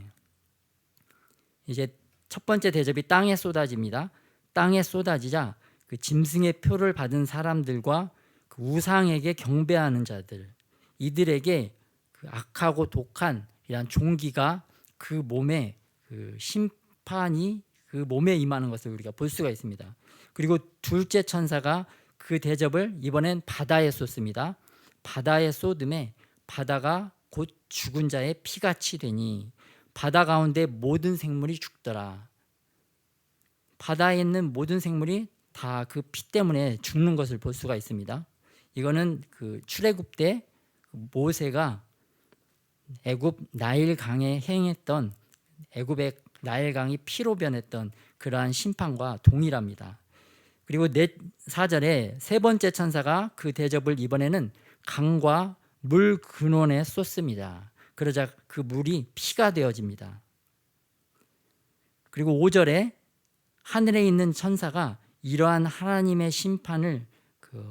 이제 첫 번째 대접이 땅에 쏟아집니다. 땅에 쏟아지자 그 짐승의 표를 받은 사람들과 그 우상에게 경배하는 자들, 이들에게 그 악하고 독한 이런 종기가 그 몸에 그 심판이 그 몸에 임하는 것을 우리가 볼 수가 있습니다. 그리고 둘째 천사가 그 대접을 이번엔 바다에 쏟습니다. 바다에 쏟음에 바다가 곧 죽은 자의 피같이 되니 바다 가운데 모든 생물이 죽더라. 바다에 있는 모든 생물이 다 그 피 때문에 죽는 것을 볼 수가 있습니다. 이거는 그 출애굽 때 모세가 애굽 나일강에 행했던, 애굽의 나일강이 피로 변했던 그러한 심판과 동일합니다. 그리고 4절에 세 번째 천사가 그 대접을 이번에는 강과 물 근원에 쏟습니다. 그러자 그 물이 피가 되어집니다. 그리고 5절에 하늘에 있는 천사가 이러한 하나님의 심판을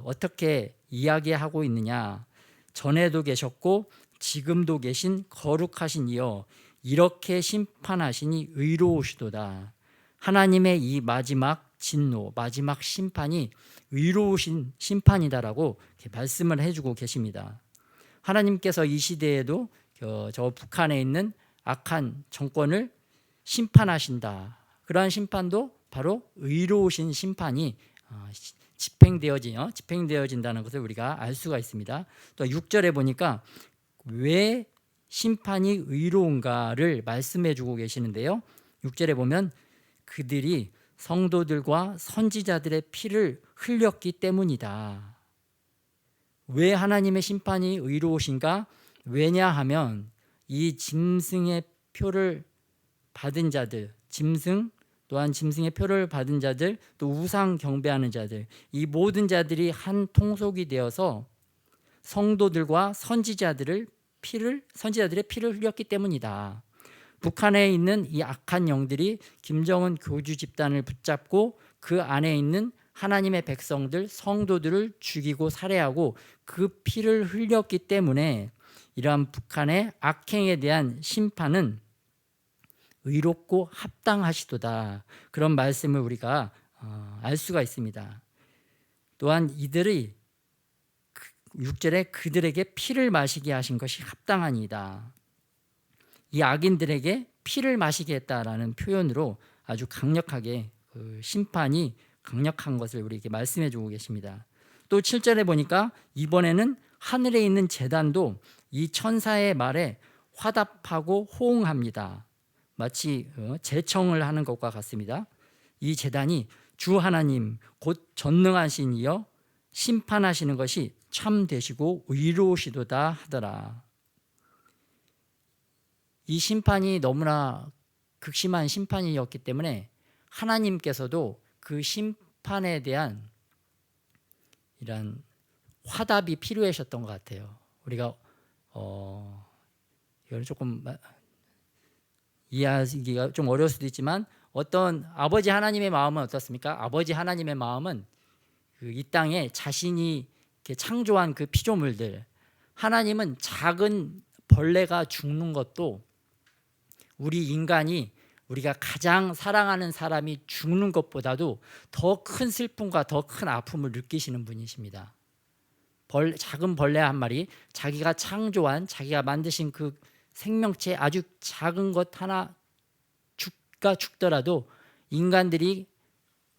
어떻게 이야기하고 있느냐, 전에도 계셨고 지금도 계신 거룩하신 이여 이렇게 심판하시니 의로우시도다. 하나님의 이 마지막 진노, 마지막 심판이 의로우신 심판이다라고 이렇게 말씀을 해주고 계십니다. 하나님께서 이 시대에도 저 북한에 있는 악한 정권을 심판하신다. 그러한 심판도 바로 의로우신 심판이 집행되어진다는 것을 우리가 알 수가 있습니다. 또 6절에 보니까 왜 심판이 의로운가를 말씀해 주고 계시는데요. 6절에 보면 그들이 성도들과 선지자들의 피를 흘렸기 때문이다. 왜 하나님의 심판이 의로우신가? 왜냐하면 이 짐승의 표를 받은 자들, 짐승 또한 짐승의 표를 받은 자들, 또 우상 경배하는 자들, 이 모든 자들이 한 통속이 되어서 성도들과 선지자들의 피를 흘렸기 때문이다. 북한에 있는 이 악한 영들이 김정은 교주 집단을 붙잡고 그 안에 있는 하나님의 백성들, 성도들을 죽이고 살해하고 그 피를 흘렸기 때문에 이러한 북한의 악행에 대한 심판은 의롭고 합당하시도다. 그런 말씀을 우리가 알 수가 있습니다. 또한 이들이 6절에 그들에게 피를 마시게 하신 것이 합당하니이다. 이 악인들에게 피를 마시게 했다라는 표현으로 아주 강력하게 그 심판이 강력한 것을 우리에게 말씀해 주고 계십니다. 또 7절에 보니까 이번에는 하늘에 있는 제단도 이 천사의 말에 화답하고 호응합니다. 마치 제청을 하는 것과 같습니다. 이 제단이 주 하나님 곧 전능하신 이여 심판하시는 것이 참 되시고 의로우시도다 하더라. 이 심판이 너무나 극심한 심판이었기 때문에 하나님께서도 그 심판에 대한 이런 화답이 필요하셨던 것 같아요. 우리가 이걸 조금 이해하기가 좀 어려울 수도 있지만 어떤 아버지 하나님의 마음은 어떻습니까? 아버지 하나님의 마음은 이 땅에 자신이 이렇게 창조한 그 피조물들, 하나님은 작은 벌레가 죽는 것도 우리 인간이 우리가 가장 사랑하는 사람이 죽는 것보다도 더 큰 슬픔과 더 큰 아픔을 느끼시는 분이십니다. 작은 벌레 한 마리, 자기가 창조한, 자기가 만드신 그 생명체 아주 작은 것 하나 죽더라도 인간들이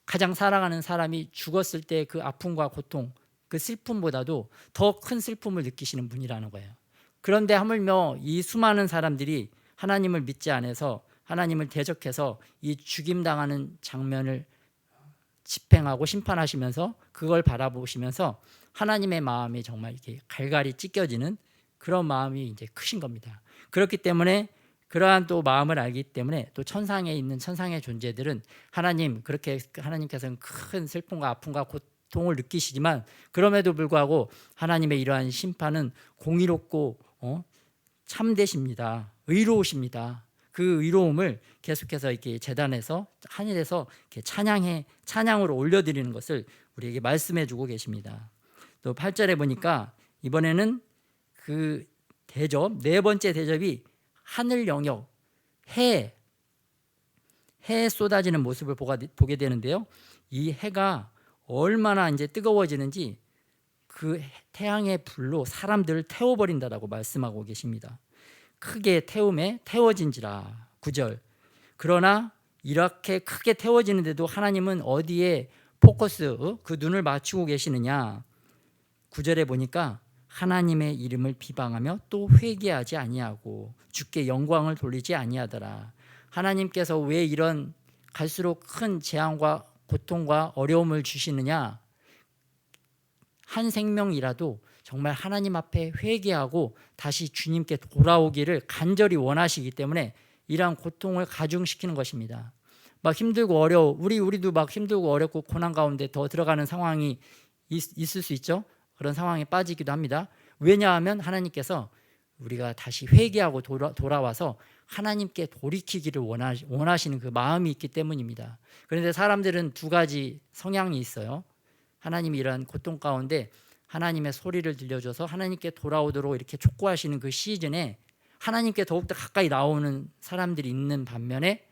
가장 사랑하는 사람이 죽었을 때 그 아픔과 고통, 그 슬픔보다도 더 큰 슬픔을 느끼시는 분이라는 거예요. 그런데 하물며 이 수많은 사람들이 하나님을 믿지 않아서 하나님을 대적해서 이 죽임당하는 장면을 집행하고 심판하시면서 그걸 바라보시면서 하나님의 마음이 정말 이렇게 갈갈이 찢겨지는 그런 마음이 이제 크신 겁니다. 그렇기 때문에 그러한 또 마음을 알기 때문에 또 천상에 있는 천상의 존재들은 그렇게 하나님께서는 큰 슬픔과 아픔과 고통을 느끼시지만 그럼에도 불구하고 하나님의 이러한 심판은 공의롭고 참되십니다. 의로우십니다. 그 의로움을 계속해서 이렇게 제단에서 하늘에서 이렇게 찬양으로 올려드리는 것을 우리에게 말씀해주고 계십니다. 또 8절에 보니까 이번에는 그 대접, 네 번째 대접이 하늘 영역, 해에 쏟아지는 모습을 보게 되는데요. 이 해가 얼마나 이제 뜨거워지는지 그 태양의 불로 사람들을 태워버린다라고 말씀하고 계십니다. 크게 태워진지라. 9절. 그러나 이렇게 크게 태워지는데도 하나님은 어디에 그 눈을 맞추고 계시느냐. 9절에 보니까 하나님의 이름을 비방하며 또 회개하지 아니하고 주께 영광을 돌리지 아니하더라. 하나님께서 왜 이런 갈수록 큰 재앙과 고통과 어려움을 주시느냐. 한 생명이라도 정말 하나님 앞에 회개하고 다시 주님께 돌아오기를 간절히 원하시기 때문에 이러한 고통을 가중시키는 것입니다. 막 힘들고 우리도 막 힘들고 어렵고 고난 가운데 더 들어가는 상황이 있을 수 있죠. 그런 상황에 빠지기도 합니다. 왜냐하면 하나님께서 우리가 다시 회개하고 돌아와서 하나님께 돌이키기를 원하시는 그 마음이 있기 때문입니다. 그런데 사람들은 두 가지 성향이 있어요. 하나님이 이러한 고통 가운데 하나님의 소리를 들려줘서 하나님께 돌아오도록 이렇게 촉구하시는 그 시즌에 하나님께 더욱더 가까이 나오는 사람들이 있는 반면에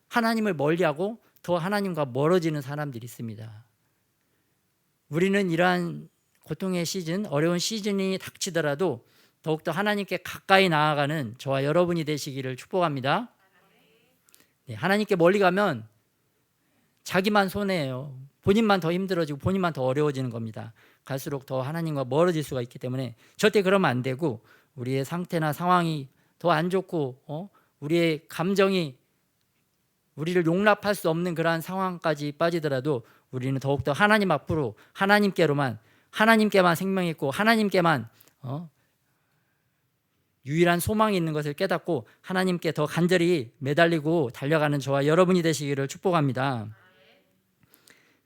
하나님을 멀리하고 더 하나님과 멀어지는 사람들이 있습니다. 우리는 이러한 고통의 시즌, 어려운 시즌이 닥치더라도 더욱더 하나님께 가까이 나아가는 저와 여러분이 되시기를 축복합니다. 네, 하나님께 멀리 가면 자기만 손해예요. 본인만 더 힘들어지고 본인만 더 어려워지는 겁니다. 갈수록 더 하나님과 멀어질 수가 있기 때문에 절대 그러면 안 되고 우리의 상태나 상황이 더 안 좋고 우리의 감정이 우리를 용납할 수 없는 그러한 상황까지 빠지더라도 우리는 더욱더 하나님 앞으로 하나님께만 생명이 있고 하나님께만 유일한 소망이 있는 것을 깨닫고 하나님께 더 간절히 매달리고 달려가는 저와 여러분이 되시기를 축복합니다.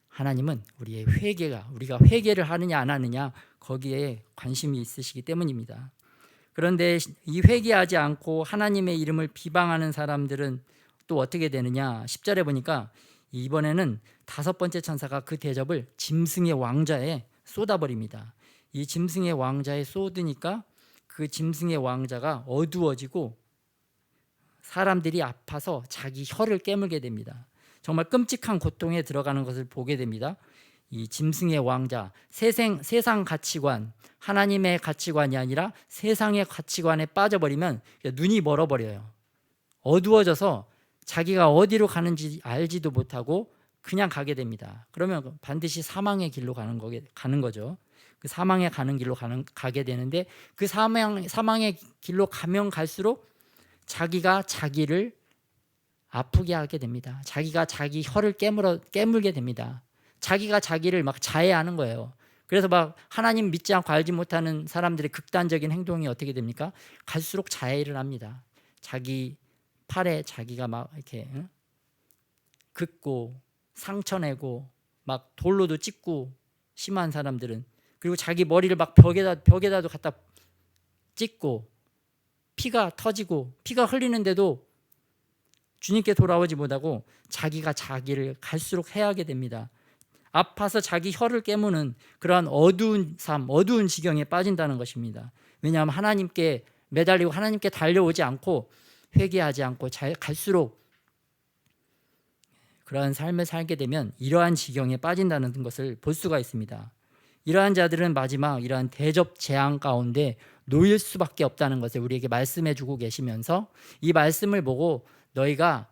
하나님은 우리가 회개를 하느냐 안 하느냐 거기에 관심이 있으시기 때문입니다. 그런데 이 회개하지 않고 하나님의 이름을 비방하는 사람들은 또 어떻게 되느냐. 10절에 보니까 이번에는 5번째 천사가 그 대접을 짐승의 왕자에 쏟아버립니다. 이 짐승의 왕자에 쏟으니까 그 짐승의 왕자가 어두워지고 사람들이 아파서 자기 혀를 깨물게 됩니다. 정말 끔찍한 고통에 들어가는 것을 보게 됩니다. 이 짐승의 왕자, 세상 가치관, 하나님의 가치관이 아니라 세상의 가치관에 빠져버리면 눈이 멀어버려요. 어두워져서 자기가 어디로 가는지 알지도 못하고 그냥 가게 됩니다. 그러면 반드시 사망의 길로 가는 거죠. 그 사망에 가는 길로 가게 되는데, 그 사망의 길로 가면 갈수록 자기가 자기를 아프게 하게 됩니다. 자기가 자기 혀를 깨물게 됩니다. 자기가 자기를 막 자해하는 거예요. 그래서 막 하나님 믿지 않고 알지 못하는 사람들의 극단적인 행동이 어떻게 됩니까? 갈수록 자해를 합니다. 자기 팔에 자기가 막 이렇게 긋고 상처내고 막 돌로도 찍고, 심한 사람들은, 그리고 자기 머리를 막 벽에다도 갖다 찍고 피가 터지고 피가 흘리는데도 주님께 돌아오지 못하고 자기가 자기를 갈수록 해하게 됩니다. 아파서 자기 혀를 깨무는 그러한 어두운 삶, 어두운 지경에 빠진다는 것입니다. 왜냐하면 하나님께 매달리고 하나님께 달려오지 않고 회개하지 않고 갈수록 그러한 삶을 살게 되면 이러한 지경에 빠진다는 것을 볼 수가 있습니다. 이러한 자들은 마지막 이러한 대접 재앙 가운데 놓일 수밖에 없다는 것을 우리에게 말씀해 주고 계시면서, 이 말씀을 보고 너희가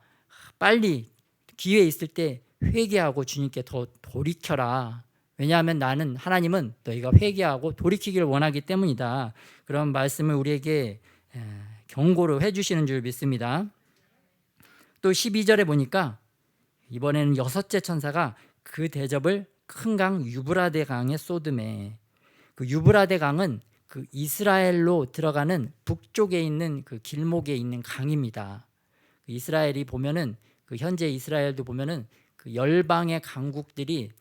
빨리 기회 있을 때 회개하고 주님께 더 돌이켜라. 왜냐하면 하나님은 너희가 회개하고 돌이키기를 원하기 때문이다. 그런 말씀을 우리에게 경고를 해주시는 줄 믿습니다. 또 12절에 보니까 이번에는 6째 천사가 그 대접을 큰 강 유브라데 강에 쏟음에, 그 유브라데 강은 그 이스라엘로 들어가는 북쪽에 있는 그 길목에 있는 강입니다. 이스라엘이 보면은, 그 현재 이스라엘도 보면은 그 열방의 강국들이,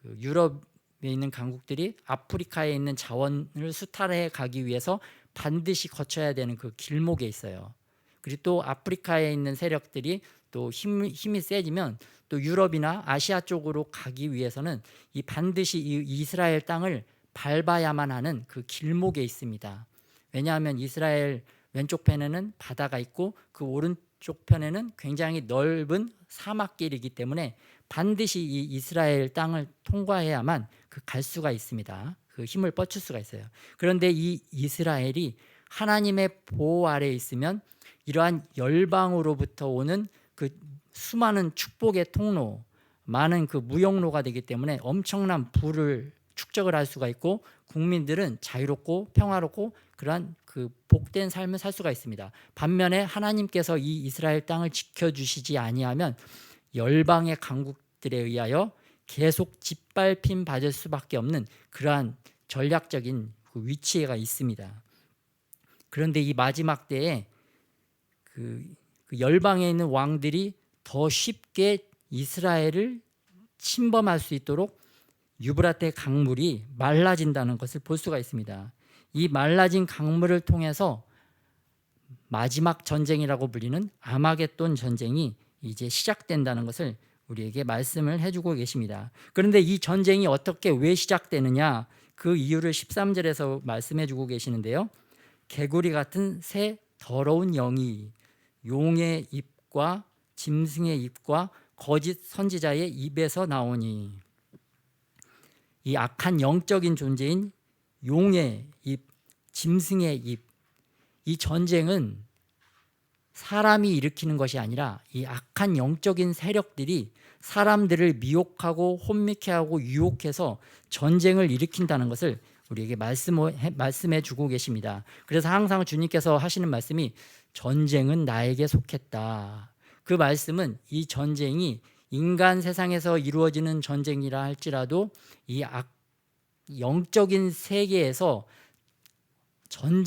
그 유럽에 있는 강국들이 아프리카에 있는 자원을 수탈해 가기 위해서 반드시 거쳐야 되는 그 길목에 있어요. 그리고 또 아프리카에 있는 세력들이 또 힘이 세지면 또 유럽이나 아시아 쪽으로 가기 위해서는 반드시 이 이스라엘 땅을 밟아야만 하는 그 길목에 있습니다. 왜냐하면 이스라엘 왼쪽 편에는 바다가 있고 그 오른쪽 편에는 굉장히 넓은 사막길이기 때문에 반드시 이 이스라엘 땅을 통과해야만 갈 수가 있습니다. 그 힘을 뻗칠 수가 있어요. 그런데 이 이스라엘이 하나님의 보호 아래에 있으면 이러한 열방으로부터 오는 그 수많은 축복의 통로, 많은 그 무역로가 되기 때문에 엄청난 부를 축적을 할 수가 있고, 국민들은 자유롭고 평화롭고 그러한 그 복된 삶을 살 수가 있습니다. 반면에 하나님께서 이 이스라엘 땅을 지켜주시지 아니하면 열방의 강국들에 의하여 계속 짓밟힘 받을 수밖에 없는 그러한 전략적인 그 위치가 있습니다. 그런데 이 마지막 때에 그 열방에 있는 왕들이 더 쉽게 이스라엘을 침범할 수 있도록 유브라테 강물이 말라진다는 것을 볼 수가 있습니다. 이 말라진 강물을 통해서 마지막 전쟁이라고 불리는 아마겟돈 전쟁이 이제 시작된다는 것을 우리에게 말씀을 해주고 계십니다. 그런데 이 전쟁이 왜 시작되느냐, 그 이유를 13절에서 말씀해주고 계시는데요. 개구리 같은 새 더러운 영이 용의 입과 짐승의 입과 거짓 선지자의 입에서 나오니, 이 악한 영적인 존재인 용의 입, 짐승의 입, 이 전쟁은 사람이 일으키는 것이 아니라 이 악한 영적인 세력들이 사람들을 미혹하고 혼미케 하고 유혹해서 전쟁을 일으킨다는 것을 우리에게 말씀해 주고 계십니다. 그래서 항상 주님께서 하시는 말씀이 전쟁은 나에게 속했다. 그 말씀은 이 전쟁이 인간 세상에서 이루어지는 전쟁이라 할지라도 이 영적인 세계에서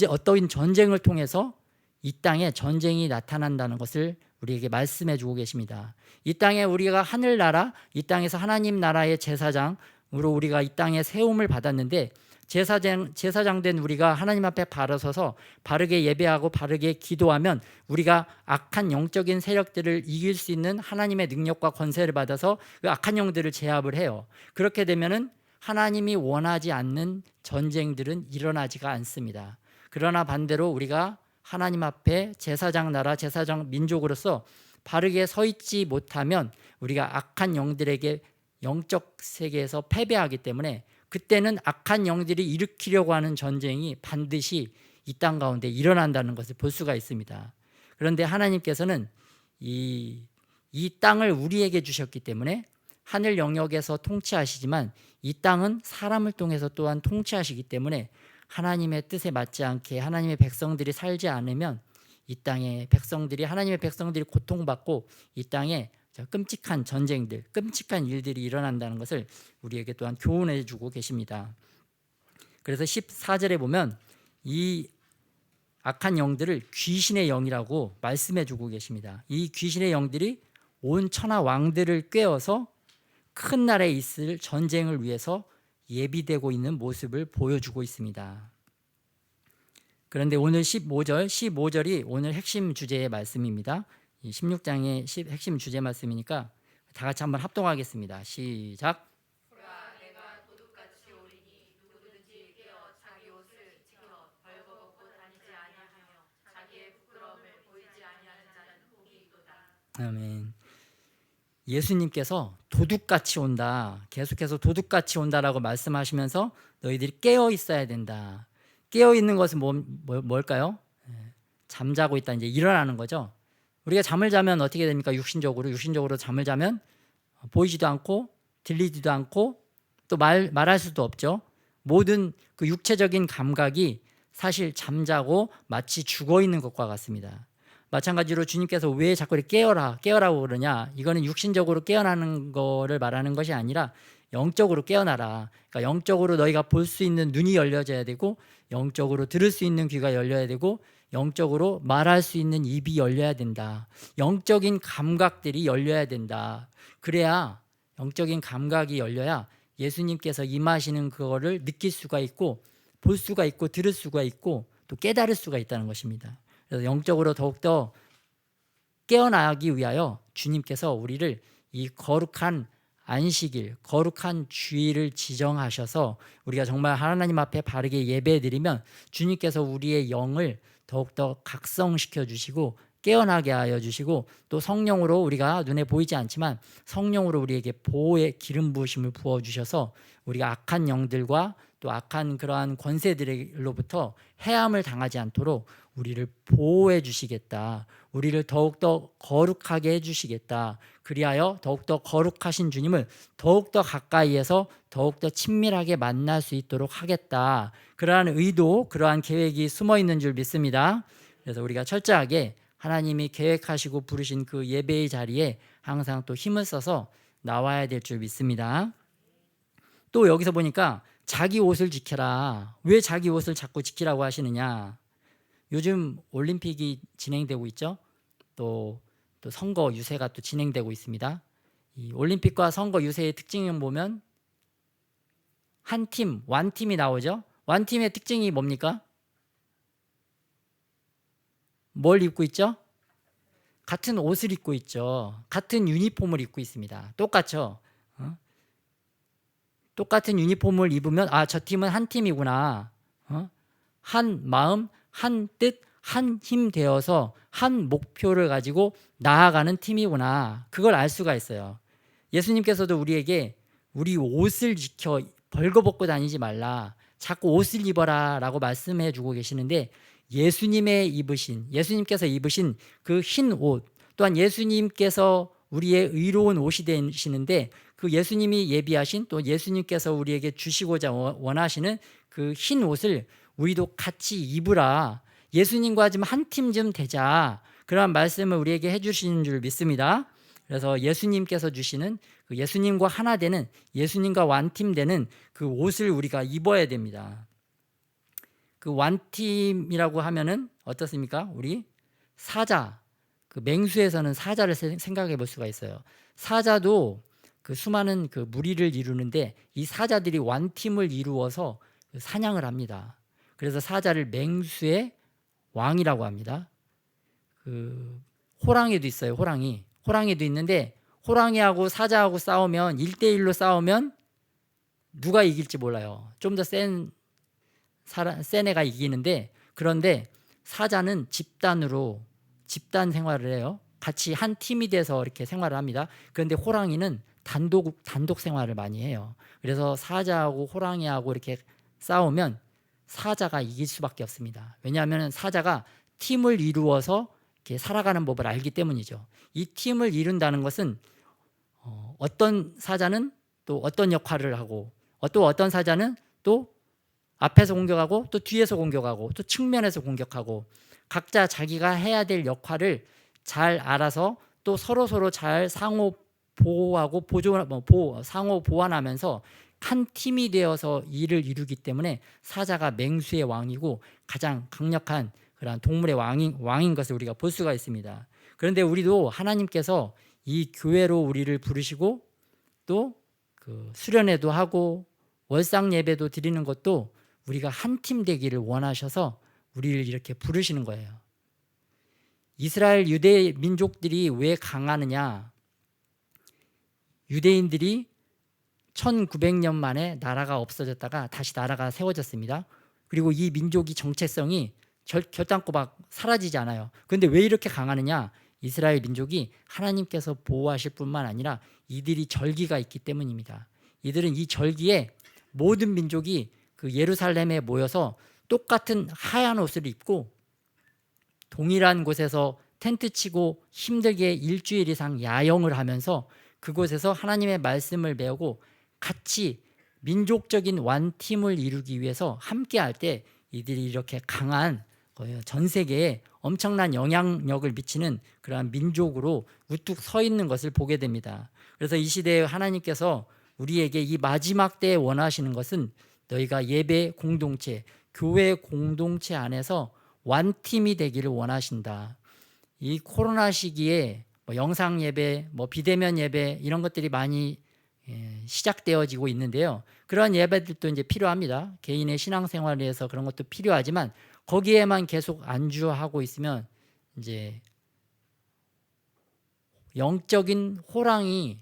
어떤 전쟁을 통해서 이 땅에 전쟁이 나타난다는 것을 우리에게 말씀해 주고 계십니다. 이 땅에 우리가 하늘나라, 이 땅에서 하나님 나라의 제사장으로 우리가 이 땅에 세움을 받았는데, 제사장 된 우리가 하나님 앞에 바로 서서 바르게 예배하고 바르게 기도하면 우리가 악한 영적인 세력들을 이길 수 있는 하나님의 능력과 권세를 받아서 그 악한 영들을 제압을 해요. 그렇게 되면은 하나님이 원하지 않는 전쟁들은 일어나지가 않습니다. 그러나 반대로 우리가 하나님 앞에 제사장 나라, 제사장 민족으로서 바르게 서 있지 못하면 우리가 악한 영들에게 영적 세계에서 패배하기 때문에 그때는 악한 영들이 일으키려고 하는 전쟁이 반드시 이 땅 가운데 일어난다는 것을 볼 수가 있습니다. 그런데 하나님께서는 이 땅을 우리에게 주셨기 때문에 하늘 영역에서 통치하시지만 이 땅은 사람을 통해서 또한 통치하시기 때문에 하나님의 뜻에 맞지 않게 하나님의 백성들이 살지 않으면 이 땅의 백성들이 하나님의 백성들이 고통받고 이 땅에 끔찍한 전쟁들, 끔찍한 일들이 일어난다는 것을 우리에게 또한 교훈해 주고 계십니다. 그래서 14절에 보면 이 악한 영들을 귀신의 영이라고 말씀해 주고 계십니다. 이 귀신의 영들이 온 천하 왕들을 꿰어서 큰 날에 있을 전쟁을 위해서 예비되고 있는 모습을 보여주고 있습니다. 그런데 오늘 15절이 오늘 핵심 주제의 말씀입니다. 이 16장의 핵심 주제 말씀이니까 다 같이 한번 합동하겠습니다. 시작. 내가 도둑같이 오리니 누구든지 깨어 자기 옷을 지켜 벌거벗고 다니지 아니하며 자기의 부끄러움을 보이지 아니하는 자는 복이 있도다. 아멘. 예수님께서 도둑같이 온다, 계속해서 도둑같이 온다라고 말씀하시면서 너희들이 깨어 있어야 된다. 깨어 있는 것은 뭘까요? 잠자고 있다, 이제 일어나는 거죠. 우리가 잠을 자면 어떻게 됩니까? 육신적으로 잠을 자면 보이지도 않고 들리지도 않고 또 말할 수도 없죠. 모든 그 육체적인 감각이 사실 잠자고 마치 죽어 있는 것과 같습니다. 마찬가지로 주님께서 왜 자꾸 이렇게 깨어라고 그러냐? 이거는 육신적으로 깨어나는 거를 말하는 것이 아니라 영적으로 깨어나라. 그러니까 영적으로 너희가 볼 수 있는 눈이 열려져야 되고, 영적으로 들을 수 있는 귀가 열려야 되고, 영적으로 말할 수 있는 입이 열려야 된다. 영적인 감각들이 열려야 된다. 그래야 영적인 감각이 열려야 예수님께서 임하시는 그거를 느낄 수가 있고, 볼 수가 있고, 들을 수가 있고, 또 깨달을 수가 있다는 것입니다. 그래서 영적으로 더욱더 깨어나기 위하여 주님께서 우리를 이 거룩한 안식일, 거룩한 주일을 지정하셔서 우리가 정말 하나님 앞에 바르게 예배드리면 주님께서 우리의 영을 더욱더 각성시켜 주시고 깨어나게 하여 주시고, 또 성령으로, 우리가 눈에 보이지 않지만 성령으로 우리에게 보호의 기름 부으심을 부어 주셔서 우리가 악한 영들과 또 악한 그러한 권세들로부터 해함을 당하지 않도록 우리를 보호해 주시겠다. 우리를 더욱더 거룩하게 해주시겠다. 그리하여 더욱더 거룩하신 주님을 더욱더 가까이에서 더욱더 친밀하게 만날 수 있도록 하겠다. 그러한 의도, 그러한 계획이 숨어 있는 줄 믿습니다. 그래서 우리가 철저하게 하나님이 계획하시고 부르신 그 예배의 자리에 항상 또 힘을 써서 나와야 될 줄 믿습니다. 또 여기서 보니까 자기 옷을 지켜라. 왜 자기 옷을 자꾸 지키라고 하시느냐? 요즘 올림픽이 진행되고 있죠. 또 선거 유세가 또 진행되고 있습니다. 이 올림픽과 선거 유세의 특징을 보면 한 팀, 완팀이 나오죠. 완팀의 특징이 뭡니까? 뭘 입고 있죠? 같은 옷을 입고 있죠. 같은 유니폼을 입고 있습니다. 똑같죠. 똑같은 유니폼을 입으면 저 팀은 한 팀이구나. 한 마음, 한 뜻, 한 힘 되어서 한 목표를 가지고 나아가는 팀이구나. 그걸 알 수가 있어요. 예수님께서도 우리에게 우리 옷을 지켜 벌거벗고 다니지 말라. 자꾸 옷을 입어라 라고 말씀해 주고 계시는데, 예수님께서 입으신 그 흰 옷, 또한 예수님께서 우리의 의로운 옷이 되시는데, 그 예수님이 예비하신, 또 예수님께서 우리에게 주시고자 원하시는 그 흰 옷을 우리도 같이 입으라. 예수님과 좀 한 팀 좀 되자. 그런 말씀을 우리에게 해주시는 줄 믿습니다. 그래서 예수님께서 주시는 그 예수님과 하나 되는, 예수님과 완팀 되는 그 옷을 우리가 입어야 됩니다. 그 완팀이라고 하면은 어떻습니까? 우리 사자, 그 맹수에서는 사자를 생각해 볼 수가 있어요. 사자도 그 수많은 그 무리를 이루는데, 이 사자들이 완팀을 이루어서 사냥을 합니다. 그래서 사자를 맹수의 왕이라고 합니다. 그 호랑이도 있어요. 호랑이도 있는데, 호랑이하고 사자하고 싸우면 1대1로 싸우면 누가 이길지 몰라요. 좀 더 센 애가 이기는데, 그런데 사자는 집단 생활을 해요. 같이 한 팀이 돼서 이렇게 생활을 합니다. 그런데 호랑이는 단독 생활을 많이 해요. 그래서 사자하고 호랑이하고 이렇게 싸우면 사자가 이길 수밖에 없습니다. 왜냐하면 사자가 팀을 이루어서 이렇게 살아가는 법을 알기 때문이죠. 이 팀을 이룬다는 것은 어떤 사자는 또 어떤 역할을 하고 또 어떤 사자는 또 앞에서 공격하고 또 뒤에서 공격하고 또 측면에서 공격하고 각자 자기가 해야 될 역할을 잘 알아서 또 서로 잘 상호 보호하고 상호 보완하면서 한 팀이 되어서 일을 이루기 때문에 사자가 맹수의 왕이고 가장 강력한 그런 동물의 왕인 것을 우리가 볼 수가 있습니다. 그런데 우리도 하나님께서 이 교회로 우리를 부르시고 또 그 수련회도 하고 월상 예배도 드리는 것도 우리가 한 팀 되기를 원하셔서 우리를 이렇게 부르시는 거예요. 이스라엘 유대 민족들이 왜 강하느냐? 유대인들이 1900년 만에 나라가 없어졌다가 다시 나라가 세워졌습니다. 그리고 이 민족이 정체성이 결단코 막 사라지지 않아요. 그런데 왜 이렇게 강하느냐? 이스라엘 민족이 하나님께서 보호하실 뿐만 아니라 이들이 절기가 있기 때문입니다. 이들은 이 절기에 모든 민족이 그 예루살렘에 모여서 똑같은 하얀 옷을 입고 동일한 곳에서 텐트 치고 힘들게 일주일 이상 야영을 하면서 그곳에서 하나님의 말씀을 배우고 같이 민족적인 완팀을 이루기 위해서 함께 할 때 이들이 이렇게 강한 전 세계에 엄청난 영향력을 미치는 그러한 민족으로 우뚝 서 있는 것을 보게 됩니다. 그래서 이 시대에 하나님께서 우리에게 이 마지막 때에 원하시는 것은 너희가 예배 공동체, 교회 공동체 안에서 완팀이 되기를 원하신다. 이 코로나 시기에 영상 예배, 비대면 예배 이런 것들이 많이 시작되어지고 있는데요. 그런 예배들도 이제 필요합니다. 개인의 신앙생활에 위해서 그런 것도 필요하지만 거기에만 계속 안주하고 있으면 이제 영적인 호랑이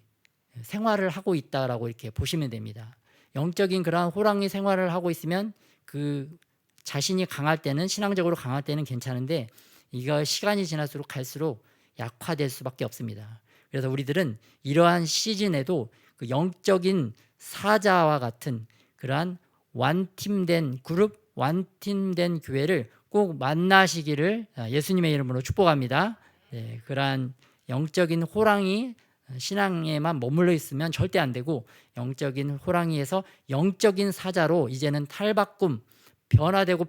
생활을 하고 있다라고 이렇게 보시면 됩니다. 영적인 그러한 호랑이 생활을 하고 있으면 그 자신이 강할 때는 신앙적으로 강할 때는 괜찮은데 이거 시간이 지날수록 갈수록 약화될 수밖에 없습니다. 그래서 우리들은 이러한 시즌에도 그 영적인 사자와 같은 그러한 완팀된 그룹, 완팀된 교회를 꼭 만나시기를 예수님의 이름으로 축복합니다. 네, 그러한 영적인 호랑이 신앙에만 머물러 있으면 절대 안 되고 영적인 호랑이에서 영적인 사자로 이제는 탈바꿈, 변화되고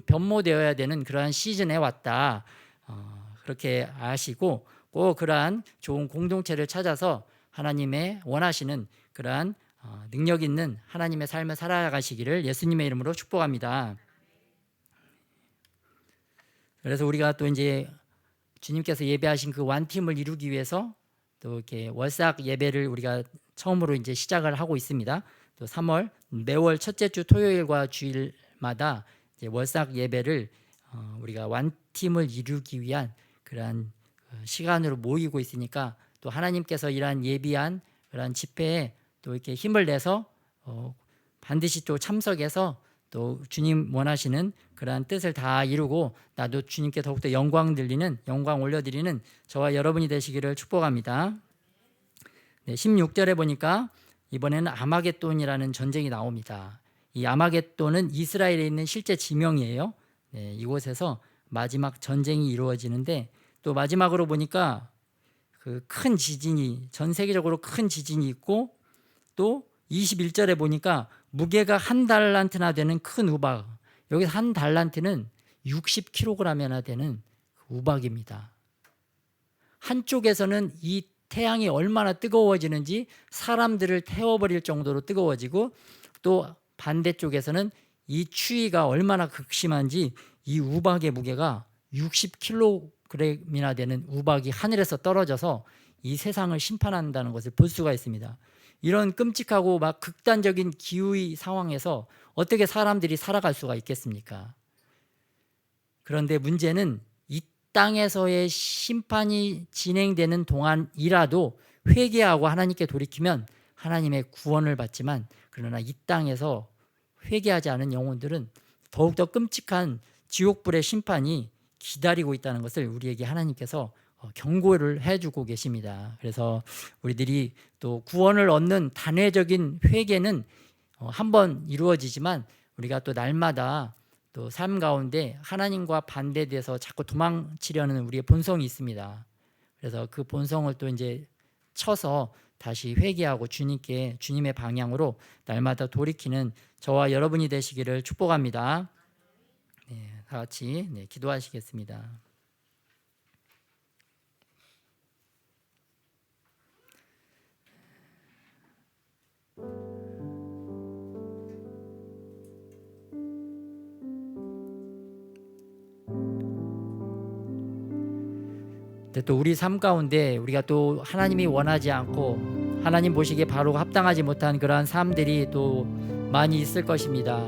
변모되어야 되는 그러한 시즌에 왔다. 그렇게 아시고 꼭 그러한 좋은 공동체를 찾아서 하나님의 원하시는 그러한 능력 있는 하나님의 삶을 살아가시기를 예수님의 이름으로 축복합니다. 그래서 우리가 또 이제 주님께서 예배하신 그 완팀을 이루기 위해서 또 이렇게 월삭 예배를 우리가 처음으로 이제 시작을 하고 있습니다. 또 3월 매월 첫째 주 토요일과 주일마다 이제 월삭 예배를 우리가 완팀을 이루기 위한 그러한 시간으로 모이고 있으니까 또 하나님께서 이러한 예비한 그러한 집회에 또 이렇게 힘을 내서 반드시 또 참석해서 또 주님 원하시는 그러한 뜻을 다 이루고 나도 주님께 더욱더 영광 올려드리는 저와 여러분이 되시기를 축복합니다. 네, 16절에 보니까 이번에는 아마겟돈이라는 전쟁이 나옵니다. 이 아마겟돈은 이스라엘에 있는 실제 지명이에요. 네, 이곳에서 마지막 전쟁이 이루어지는데 또 마지막으로 보니까 그 큰 지진이 전 세계적으로 큰 지진이 있고 또 21절에 보니까 무게가 1달란트나 되는 큰 우박, 여기서 1달란트는 60kg이나 되는 우박입니다. 한쪽에서는 이 태양이 얼마나 뜨거워지는지 사람들을 태워버릴 정도로 뜨거워지고 또 반대쪽에서는 이 추위가 얼마나 극심한지 이 우박의 무게가 60kg이나 되는 우박이 하늘에서 떨어져서 이 세상을 심판한다는 것을 볼 수가 있습니다. 이런 끔찍하고 막 극단적인 기후의 상황에서 어떻게 사람들이 살아갈 수가 있겠습니까? 그런데 문제는 이 땅에서의 심판이 진행되는 동안이라도 회개하고 하나님께 돌이키면 하나님의 구원을 받지만 그러나 이 땅에서 회개하지 않은 영혼들은 더욱더 끔찍한 지옥불의 심판이 기다리고 있다는 것을 우리에게 하나님께서 경고를 해주고 계십니다. 그래서 우리들이 또 구원을 얻는 단회적인 회개는 한번 이루어지지만 우리가 또 날마다 또 삶 가운데 하나님과 반대돼서 자꾸 도망치려는 우리의 본성이 있습니다. 그래서 그 본성을 또 이제 쳐서 다시 회개하고 주님의 방향으로 날마다 돌이키는 저와 여러분이 되시기를 축복합니다. 네, 다 같이 기도하시겠습니다. 또 우리 삶 가운데 우리가 또 하나님이 원하지 않고 하나님 보시기에 바로 합당하지 못한 그러한 삶들이 또 많이 있을 것입니다.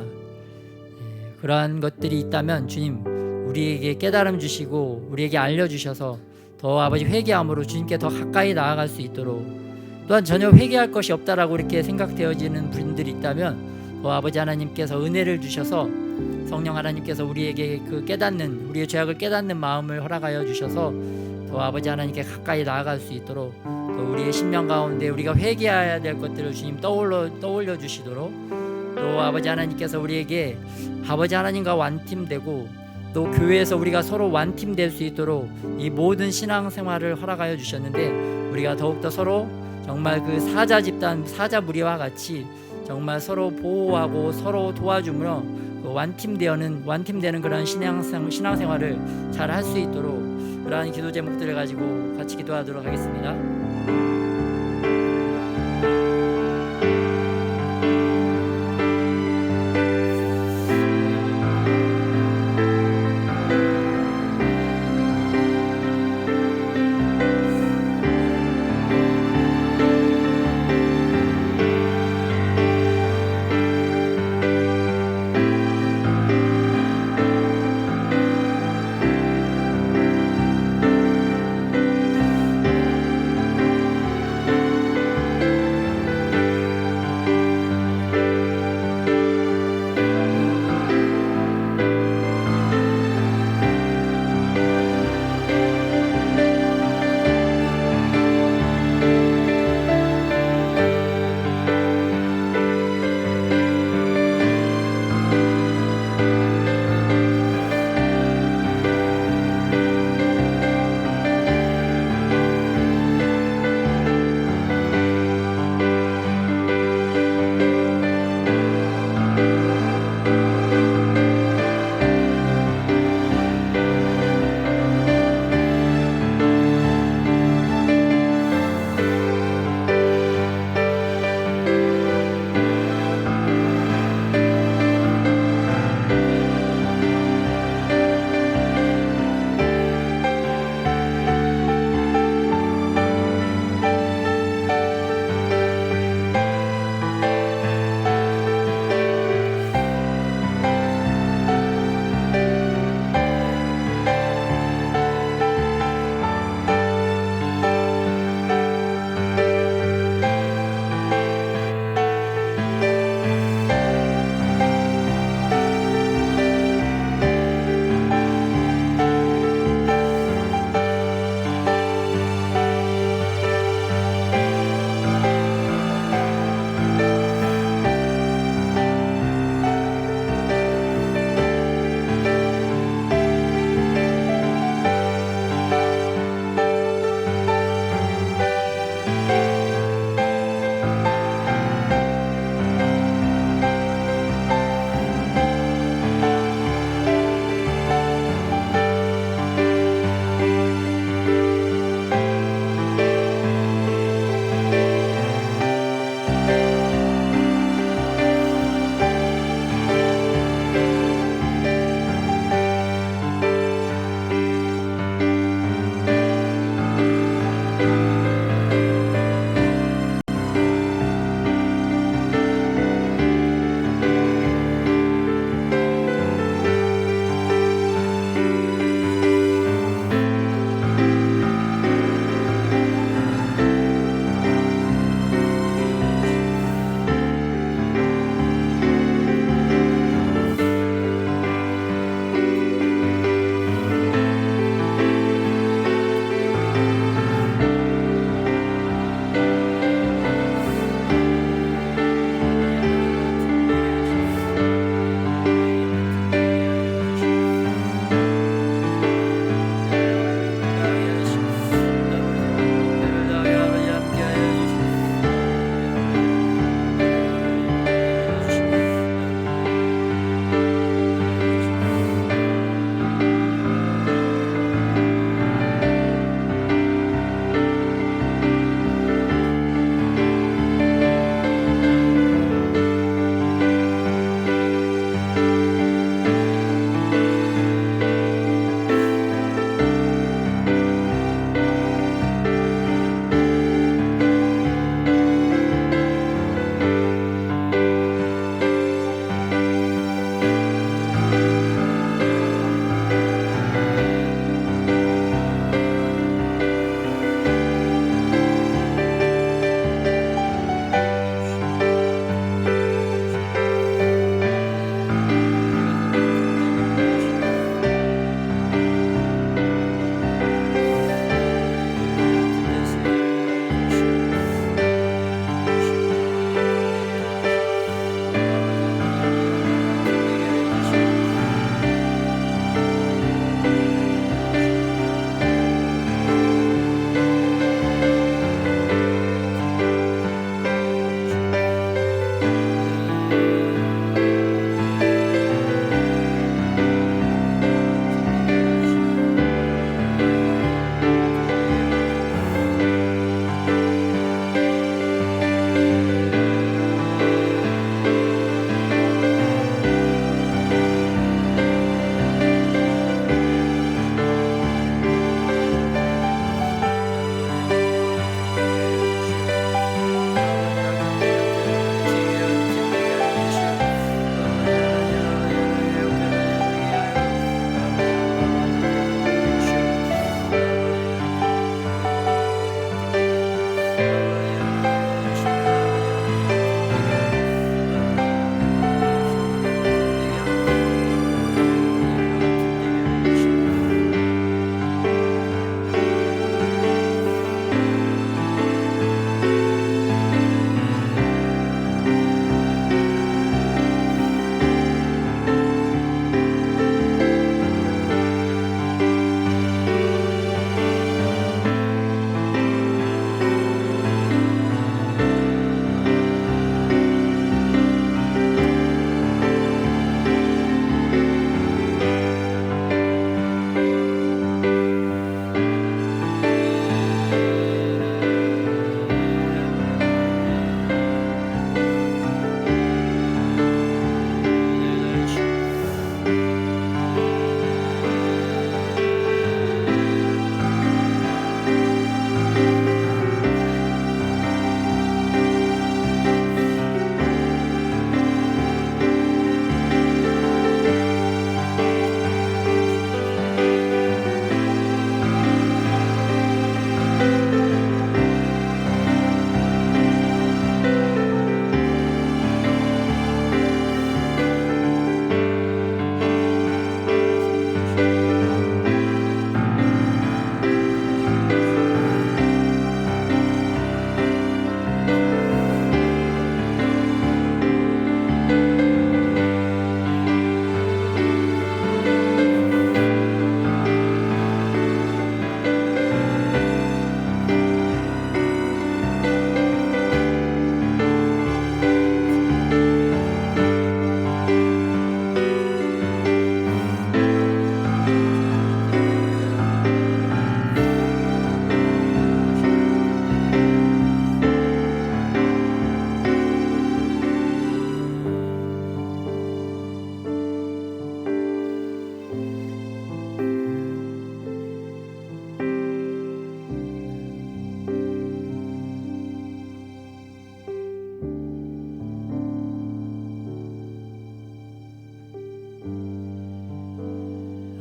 그러한 것들이 있다면 주님 우리에게 깨달음 주시고 우리에게 알려주셔서 더 아버지 회개함으로 주님께 더 가까이 나아갈 수 있도록, 또한 전혀 회개할 것이 없다라고 이렇게 생각되어지는 분들이 있다면 더 아버지 하나님께서 은혜를 주셔서 성령 하나님께서 우리에게 그 깨닫는, 우리의 죄악을 깨닫는 마음을 허락하여 주셔서 더 아버지 하나님께 가까이 나아갈 수 있도록, 또 우리의 심령 가운데 우리가 회개해야 될 것들을 주님 떠올려 주시도록, 또 아버지 하나님께서 우리에게 아버지 하나님과 완팀되고 또 교회에서 우리가 서로 완팀될 수 있도록 이 모든 신앙생활을 허락하여 주셨는데, 우리가 더욱더 서로 정말 그 사자 집단, 사자 무리와 같이 정말 서로 보호하고 서로 도와주므로 완팀되는 그런 신앙생활을 잘 할 수 있도록, 그러한 기도 제목들을 가지고 같이 기도하도록 하겠습니다.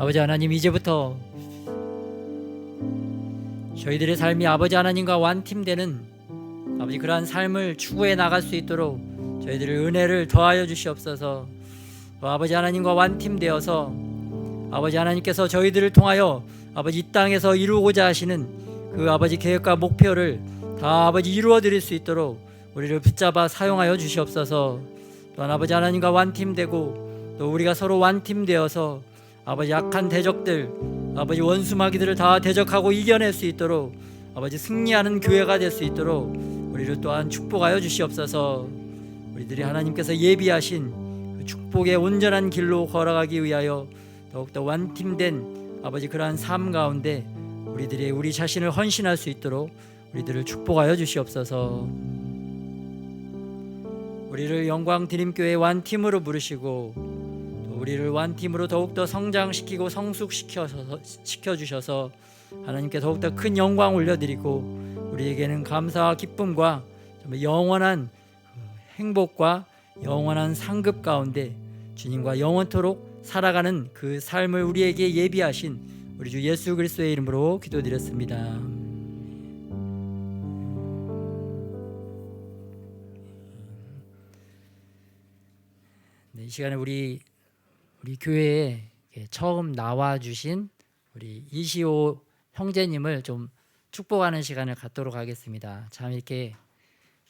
아버지 하나님, 이제부터 저희들의 삶이 아버지 하나님과 완팀되는 아버지 그러한 삶을 추구해 나갈 수 있도록 저희들의 은혜를 더하여 주시옵소서. 아버지 하나님과 완팀되어서 아버지 하나님께서 저희들을 통하여 아버지 이 땅에서 이루고자 하시는 그 아버지 계획과 목표를 다 아버지 이루어 드릴 수 있도록 우리를 붙잡아 사용하여 주시옵소서. 또한 아버지 하나님과 완팀되고 또 우리가 서로 완팀되어서 아버지 약한 대적들, 아버지 원수마귀들을 다 대적하고 이겨낼 수 있도록 아버지 승리하는 교회가 될 수 있도록 우리를 또한 축복하여 주시옵소서. 우리들이 하나님께서 예비하신 그 축복의 온전한 길로 걸어가기 위하여 더욱더 완팀된 아버지 그러한 삶 가운데 우리들이 우리 자신을 헌신할 수 있도록 우리들을 축복하여 주시옵소서. 우리를 영광 드림교회 완팀으로 부르시고 또 우리를 완팀으로 더욱더 성장시키고 성숙시켜 주셔서 하나님께 더욱더 큰 영광 올려드리고 우리에게는 감사와 기쁨과 정말 영원한 행복과 영원한 상급 가운데 주님과 영원토록 살아가는 그 삶을 우리에게 예비하신 우리 주 예수 그리스도의 이름으로 기도드렸습니다. 네, 이 시간에 우리 교회에 처음 나와 주신 우리 이시호 형제님을 좀 축복하는 시간을 갖도록 하겠습니다. 참 이렇게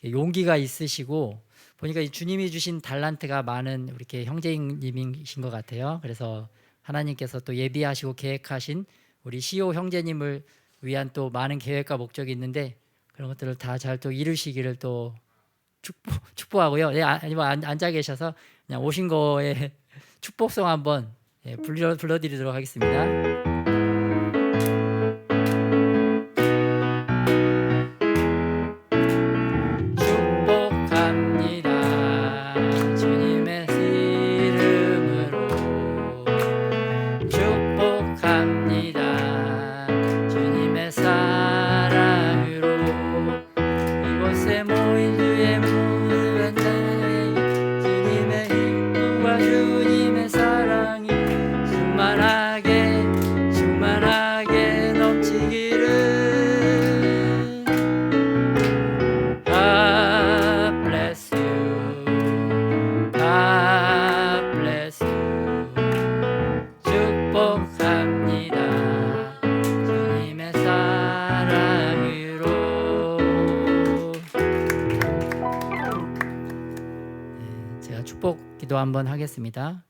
용기가 있으시고 보니까 주님이 주신 달란트가 많은 이렇게 형제님이신 것 같아요. 그래서 하나님께서 또 예비하시고 계획하신 우리 시호 형제님을 위한 또 많은 계획과 목적이 있는데 그런 것들을 다 잘 또 이루시기를 또 축복하고요. 네, 아니면 앉아 계셔서 그냥 오신 거에 축복송 한번 불러드리도록 하겠습니다. 기도 한번 하겠습니다.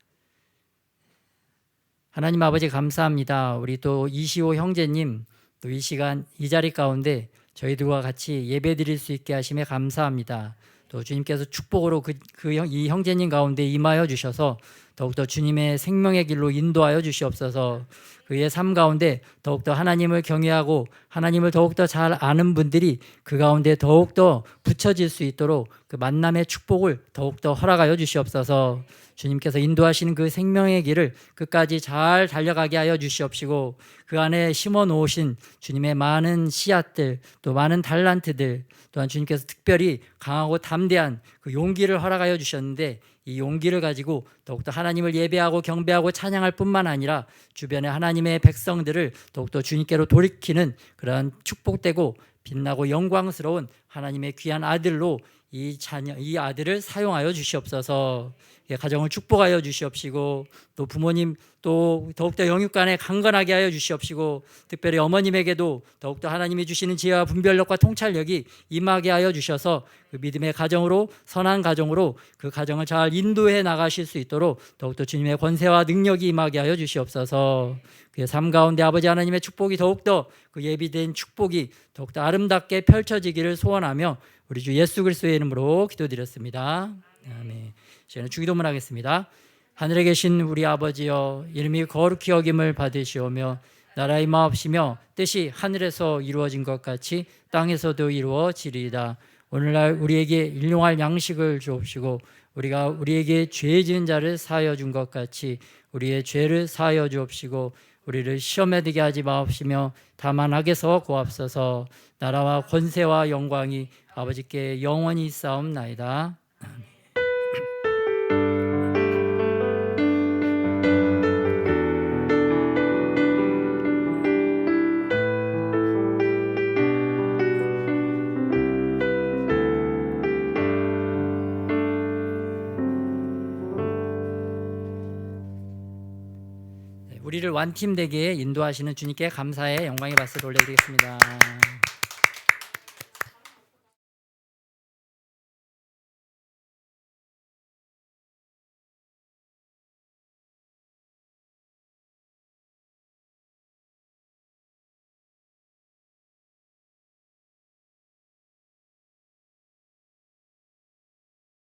하나님 아버지 감사합니다. 우리 또 이시호 형제님 또 이 시간 이 자리 가운데 저희들과 같이 예배드릴 수 있게 하심에 감사합니다. 또 주님께서 축복으로 이 형제님 가운데 임하여 주셔서 더욱더 주님의 생명의 길로 인도하여 주시옵소서. 그의 삶 가운데 더욱더 하나님을 경외하고 하나님을 더욱더 잘 아는 분들이 그 가운데 더욱더 붙여질 수 있도록 그 만남의 축복을 더욱더 허락하여 주시옵소서. 주님께서 인도하시는 그 생명의 길을 끝까지 잘 달려가게 하여 주시옵시고 그 안에 심어 놓으신 주님의 많은 씨앗들 또 많은 달란트들 또한 주님께서 특별히 강하고 담대한 그 용기를 허락하여 주셨는데 이 용기를 가지고 더욱더 하나님을 예배하고 경배하고 찬양할 뿐만 아니라 주변의 하나님의 백성들을 더욱더 주님께로 돌이키는 그러한 축복되고 빛나고 영광스러운 하나님의 귀한 아들로 이 아들을 사용하여 주시옵소서. 가정을 축복하여 주시옵시고 또 부모님 또 더욱더 영육간에 강건하게 하여 주시옵시고 특별히 어머님에게도 더욱더 하나님이 주시는 지혜와 분별력과 통찰력이 임하게 하여 주셔서 그 믿음의 가정으로 선한 가정으로 그 가정을 잘 인도해 나가실 수 있도록 더욱더 주님의 권세와 능력이 임하게 하여 주시옵소서. 그의 삶 가운데 아버지 하나님의 축복이 더욱더 그 예비된 축복이 더욱더 아름답게 펼쳐지기를 소원하며 우리 주 예수 그리스도의 이름으로 기도드렸습니다. 아멘. 저희는 주기도문 하겠습니다. 하늘에 계신 우리 아버지여, 이름이 거룩히 여김을 받으시오며 나라의 마옵시며 뜻이 하늘에서 이루어진 것 같이 땅에서도 이루어지리이다. 오늘날 우리에게 일용할 양식을 주옵시고 우리가 우리에게 죄 지은 자를 사하여 준 것 같이 우리의 죄를 사하여 주옵시고 우리를 시험에 들게 하지 마옵시며 다만 악에서 구하옵소서. 나라와 권세와 영광이 아버지께 영원히 있사옵나이다. 아멘. 저희들 완팀 되게 인도하시는 주님께 감사의 영광의 박수를 올려드리겠습니다.